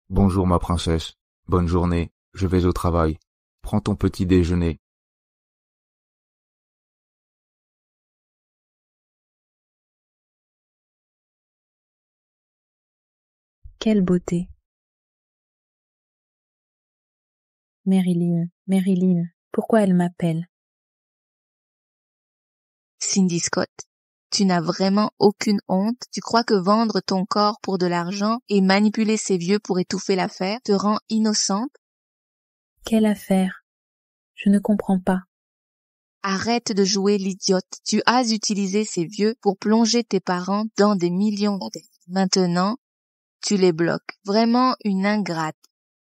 F: Bonjour ma princesse, bonne journée, je vais au travail. Prends ton petit déjeuner.
B: Quelle beauté! Marilyn, pourquoi elle m'appelle?
A: Cindy Scott, tu n'as vraiment aucune honte? Tu crois que vendre ton corps pour de l'argent et manipuler ces vieux pour étouffer l'affaire te rend innocente?
B: Quelle affaire? Je ne comprends pas.
A: Arrête de jouer l'idiote. Tu as utilisé ces vieux pour plonger tes parents dans des millions de dettes. Maintenant, tu les bloques. Vraiment une ingrate.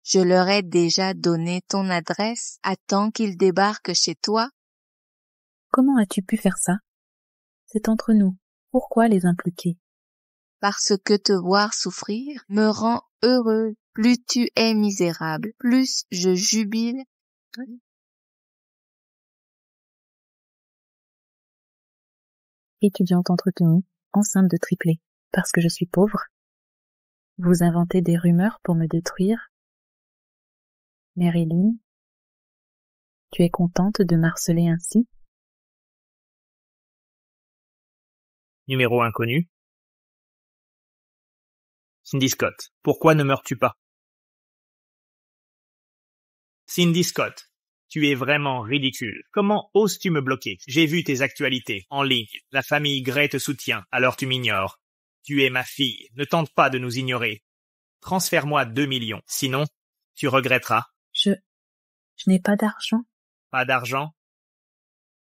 A: Je leur ai déjà donné ton adresse. Attends qu'ils débarquent chez toi.
B: Comment as-tu pu faire ça? C'est entre nous. Pourquoi les impliquer?
A: Parce que te voir souffrir me rend heureuse. Plus tu es misérable, plus je jubile.
B: Étudiante entretenue, enceinte de triplé, parce que je suis pauvre. Vous inventez des rumeurs pour me détruire. Marilyn, tu es contente de m'harceler ainsi?
D: Numéro inconnu. Cindy Scott, pourquoi ne meurs-tu pas? Cindy Scott, tu es vraiment ridicule. Comment oses-tu me bloquer? J'ai vu tes actualités en ligne. La famille Gray te soutient, alors tu m'ignores. Tu es ma fille, ne tente pas de nous ignorer. Transfère-moi 2 millions, sinon, tu regretteras.
B: Je n'ai pas d'argent.
D: Pas d'argent?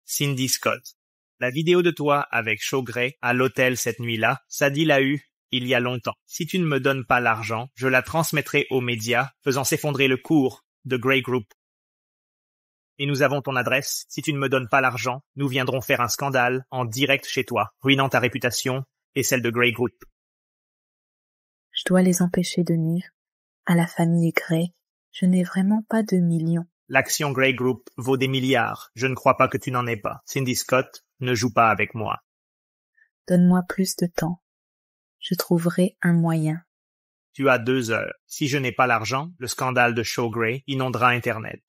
D: Cindy Scott, la vidéo de toi avec Shaw Gray à l'hôtel cette nuit-là, Sadie l'a eue il y a longtemps. Si tu ne me donnes pas l'argent, je la transmettrai aux médias, faisant s'effondrer le cours de Gray Group. Et nous avons ton adresse. Si tu ne me donnes pas l'argent, nous viendrons faire un scandale en direct chez toi, ruinant ta réputation et celle de Gray Group.
B: Je dois les empêcher de nuire à la famille Gray. Je n'ai vraiment pas de millions.
D: L'action Gray Group vaut des milliards. Je ne crois pas que tu n'en aies pas. Cindy Scott, ne joue pas avec moi.
B: Donne-moi plus de temps. Je trouverai un moyen.
D: Tu as 2 heures. Si je n'ai pas l'argent, le scandale de Shawgray inondera Internet.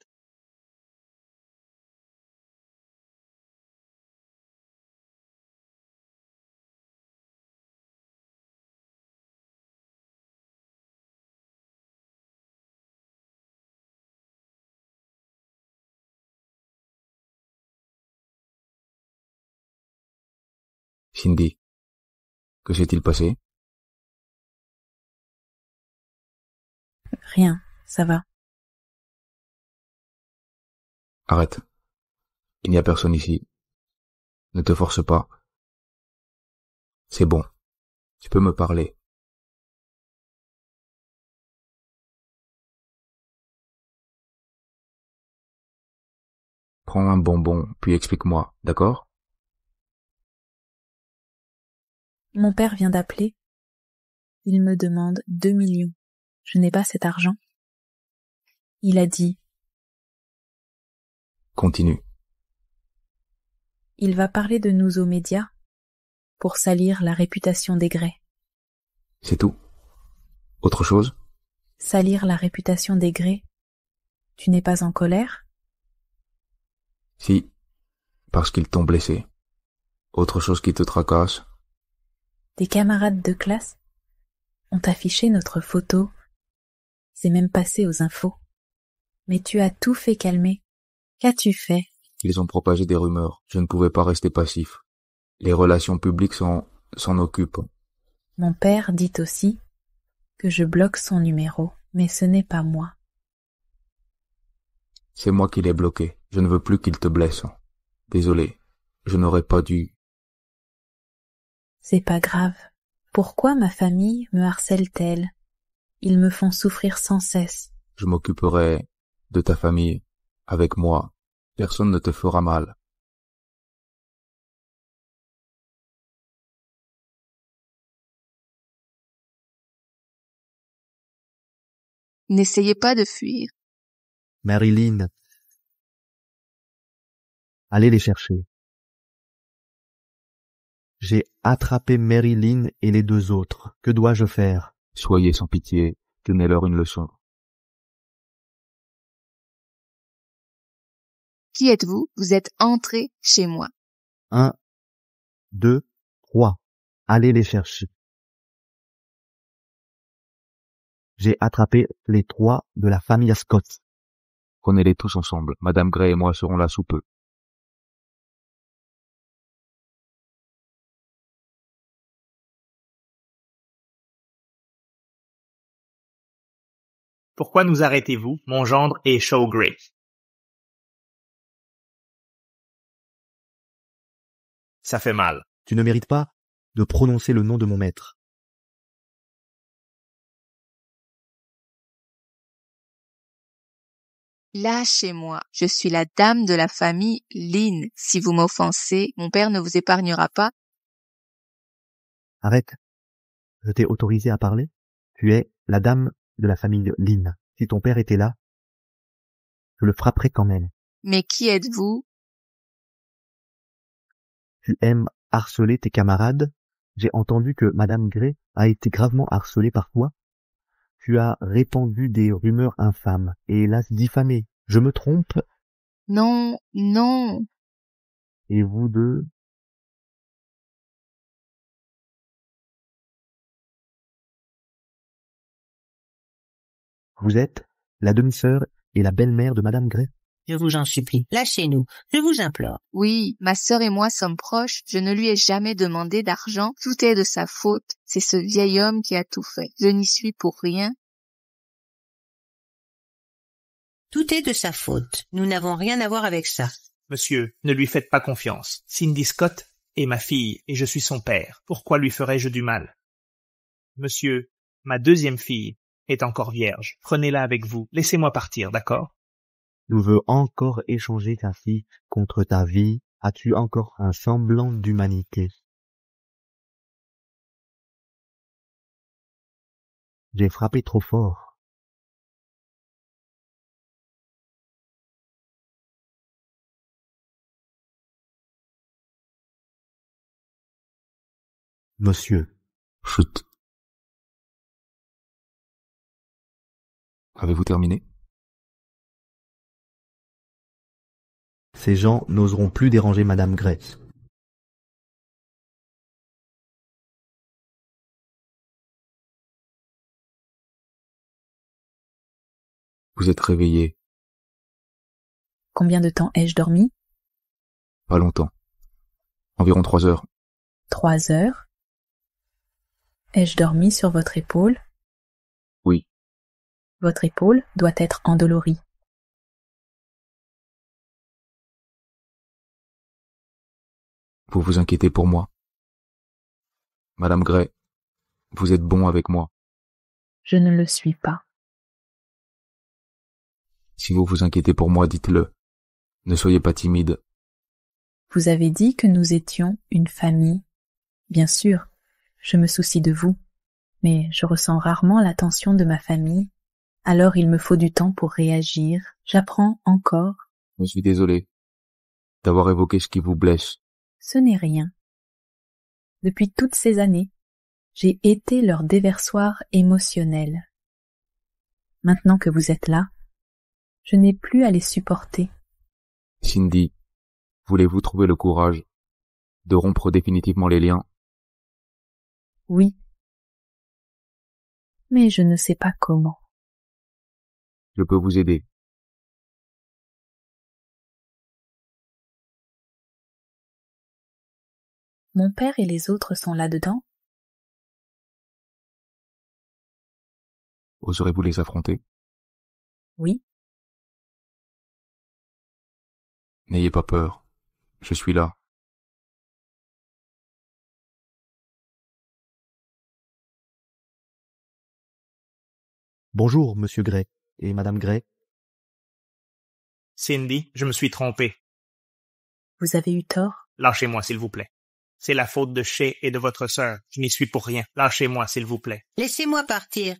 F: Cindy, que s'est-il passé?
B: Rien, ça va.
F: Arrête. Il n'y a personne ici. Ne te force pas. C'est bon. Tu peux me parler. Prends un bonbon, puis explique-moi, d'accord?
B: Mon père vient d'appeler. Il me demande 2 millions. Je n'ai pas cet argent. Il a dit,
F: Continue.
B: il va parler de nous aux médias pour salir la réputation des Gray.
F: C'est tout? Autre chose?
B: Salir la réputation des Gray? Tu n'es pas en colère?
F: Si, parce qu'ils t'ont blessé. Autre chose qui te tracasse?
B: Des camarades de classe ont affiché notre photo. C'est même passé aux infos. Mais tu as tout fait calmer. Qu'as-tu fait?
F: Ils ont propagé des rumeurs. Je ne pouvais pas rester passif. Les relations publiques s'en occupent.
B: Mon père dit aussi que je bloque son numéro, mais ce n'est pas moi.
F: C'est moi qui l'ai bloqué. Je ne veux plus qu'il te blesse. Désolé. Je n'aurais pas dû.
B: C'est pas grave. Pourquoi ma famille me harcèle-t-elle? Ils me font souffrir sans cesse.
F: Je m'occuperai de ta famille. Avec moi. Personne ne te fera mal.
A: N'essayez pas de fuir.
E: Marilyn, allez les chercher. J'ai attrapé Marilyn et les 2 autres. Que dois-je faire?
F: Soyez sans pitié. Donnez-leur une leçon.
A: Qui êtes-vous? Vous êtes entré chez moi.
E: 1, 2, 3. Allez les chercher. J'ai attrapé les 3 de la famille Scott.
F: Prenez-les tous ensemble. Madame Gray et moi serons là sous peu.
D: Pourquoi nous arrêtez-vous, mon gendre et Shawgray? Ça fait mal.
E: Tu ne mérites pas de prononcer le nom de mon maître.
A: Lâchez-moi. Je suis la dame de la famille Lynn. Si vous m'offensez, mon père ne vous épargnera pas.
E: Arrête. Je t'ai autorisé à parler. Tu es la dame de la famille Lynn. Si ton père était là, je le frapperais quand même.
A: Mais qui êtes-vous?
E: Tu aimes harceler tes camarades. J'ai entendu que Madame Gray a été gravement harcelée par toi. Tu as répandu des rumeurs infâmes et l'as diffamée. Je me trompe?
A: Non, non.
E: Et vous deux? Vous êtes la demi-sœur et la belle-mère de Madame Gray?
C: Je vous en supplie, lâchez-nous, je vous implore.
A: Oui, ma sœur et moi sommes proches. Je ne lui ai jamais demandé d'argent. Tout est de sa faute. C'est ce vieil homme qui a tout fait. Je n'y suis pour rien.
C: Tout est de sa faute. Nous n'avons rien à voir avec ça.
D: Monsieur, ne lui faites pas confiance. Cindy Scott est ma fille et je suis son père. Pourquoi lui ferais-je du mal? Monsieur, ma 2e fille est encore vierge. Prenez-la avec vous. Laissez-moi partir, d'accord?
E: Tu veux encore échanger ta fille contre ta vie? As-tu encore un semblant d'humanité? J'ai frappé trop fort. Monsieur,
F: Chut. Avez-vous terminé?
E: Ces gens n'oseront plus déranger Madame Gray.
F: Vous êtes réveillé.
B: Combien de temps ai-je dormi?
F: Pas longtemps. Environ 3 heures.
B: 3 heures. Ai-je dormi sur votre épaule?
F: Oui.
B: Votre épaule doit être endolorie.
F: Vous vous inquiétez pour moi. Madame Gray, vous êtes bon avec moi.
B: Je ne le suis pas.
F: Si vous vous inquiétez pour moi, dites-le. Ne soyez pas timide.
B: Vous avez dit que nous étions une famille. Bien sûr, je me soucie de vous, mais je ressens rarement l'attention de ma famille. Alors il me faut du temps pour réagir. J'apprends encore.
F: Je suis désolé d'avoir évoqué ce qui vous blesse.
B: Ce n'est rien. Depuis toutes ces années, j'ai été leur déversoir émotionnel. Maintenant que vous êtes là, je n'ai plus à les supporter.
F: Cindy, voulez-vous trouver le courage de rompre définitivement les liens?
B: Oui. Mais je ne sais pas comment.
F: Je peux vous aider.
B: Mon père et les autres sont là-dedans?
F: Oserez-vous les affronter?
B: Oui.
F: N'ayez pas peur. Je suis là.
E: Bonjour, Monsieur Gray et Madame Gray.
D: Cindy, je me suis trompé.
B: Vous avez eu tort?
D: Lâchez-moi, s'il vous plaît. C'est la faute de Shay et de votre sœur. Je n'y suis pour rien. Lâchez-moi, s'il vous plaît.
C: Laissez-moi partir.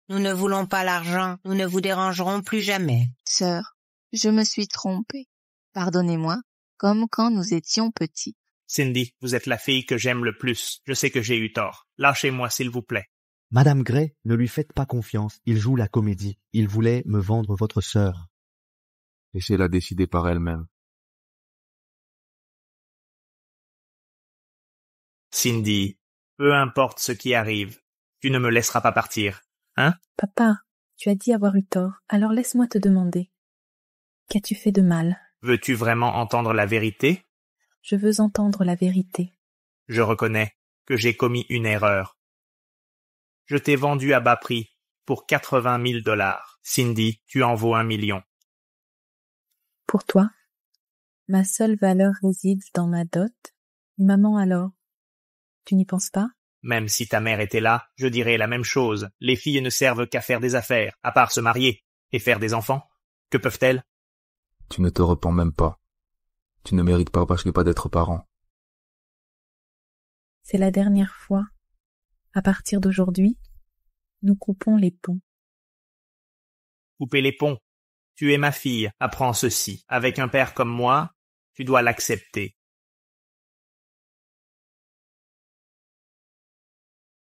C: Nous ne voulons pas l'argent, nous ne vous dérangerons plus jamais.
A: Sœur, je me suis trompée. Pardonnez-moi, comme quand nous étions petits.
D: Cindy, vous êtes la fille que j'aime le plus. Je sais que j'ai eu tort. Lâchez-moi, s'il vous plaît.
E: Madame Gray, ne lui faites pas confiance. Il joue la comédie. Il voulait me vendre votre sœur.
F: Laissez-la décider par elle-même.
D: Cindy, peu importe ce qui arrive, tu ne me laisseras pas partir, hein?
B: Papa, tu as dit avoir eu tort, alors laisse-moi te demander. Qu'as-tu fait de mal?
D: Veux-tu vraiment entendre la vérité?
B: Je veux entendre la vérité.
D: Je reconnais que j'ai commis une erreur. Je t'ai vendu à bas prix pour 80 000 $. Cindy, tu en vaux 1 million.
B: Pour toi, ma seule valeur réside dans ma dot. Et maman alors? Tu n'y penses pas?
D: Même si ta mère était là, je dirais la même chose. Les filles ne servent qu'à faire des affaires, à part se marier et faire des enfants. Que peuvent-elles?
F: Tu ne te repens même pas. Tu ne mérites pas presque pas d'être parent.
B: C'est la dernière fois. À partir d'aujourd'hui, nous coupons les ponts.
D: Couper les ponts. Tu es ma fille, apprends ceci. Avec un père comme moi, tu dois l'accepter.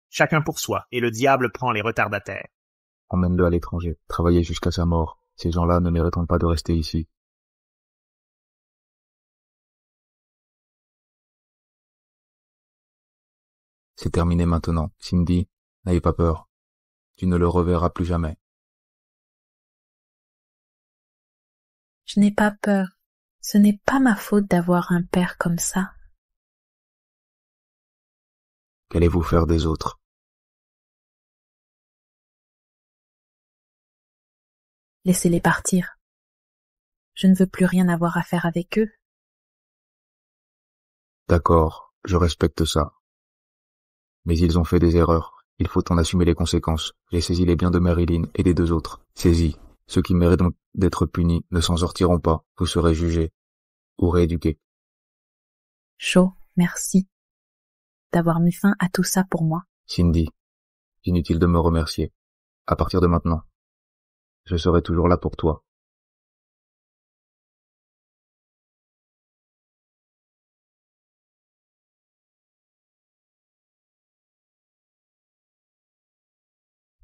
D: Chacun pour soi, et le diable prend les retardataires.
F: Emmène-le à l'étranger, travailler jusqu'à sa mort. Ces gens-là ne mériteront pas de rester ici. C'est terminé maintenant. Cindy, n'ayez pas peur. Tu ne le reverras plus jamais.
B: Je n'ai pas peur. Ce n'est pas ma faute d'avoir un père comme ça.
F: Qu'allez-vous faire des autres?
B: Laissez-les partir. Je ne veux plus rien avoir à faire avec eux.
F: D'accord, je respecte ça. Mais ils ont fait des erreurs. Il faut en assumer les conséquences. J'ai saisi les biens de Marilyn et des 2 autres. Saisis. Ceux qui méritent donc d'être punis ne s'en sortiront pas. Vous serez jugés ou rééduqués.
B: Chaud, merci d'avoir mis fin à tout ça pour moi.
F: Cindy, inutile de me remercier. À partir de maintenant, je serai toujours là pour toi.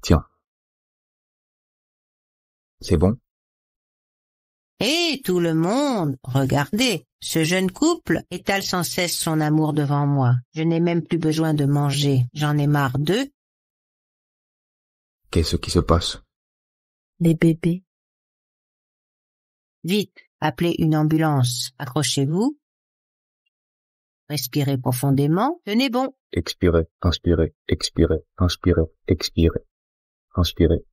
F: Tiens. C'est bon?
C: Et tout le monde, regardez, ce jeune couple étale sans cesse son amour devant moi. Je n'ai même plus besoin de manger, j'en ai marre d'eux.
F: Qu'est-ce qui se passe?
B: Les bébés.
C: Vite, appelez une ambulance, accrochez-vous. Respirez profondément, tenez bon.
F: Expirez, inspirez, expirez, inspirez, expirez, inspirez,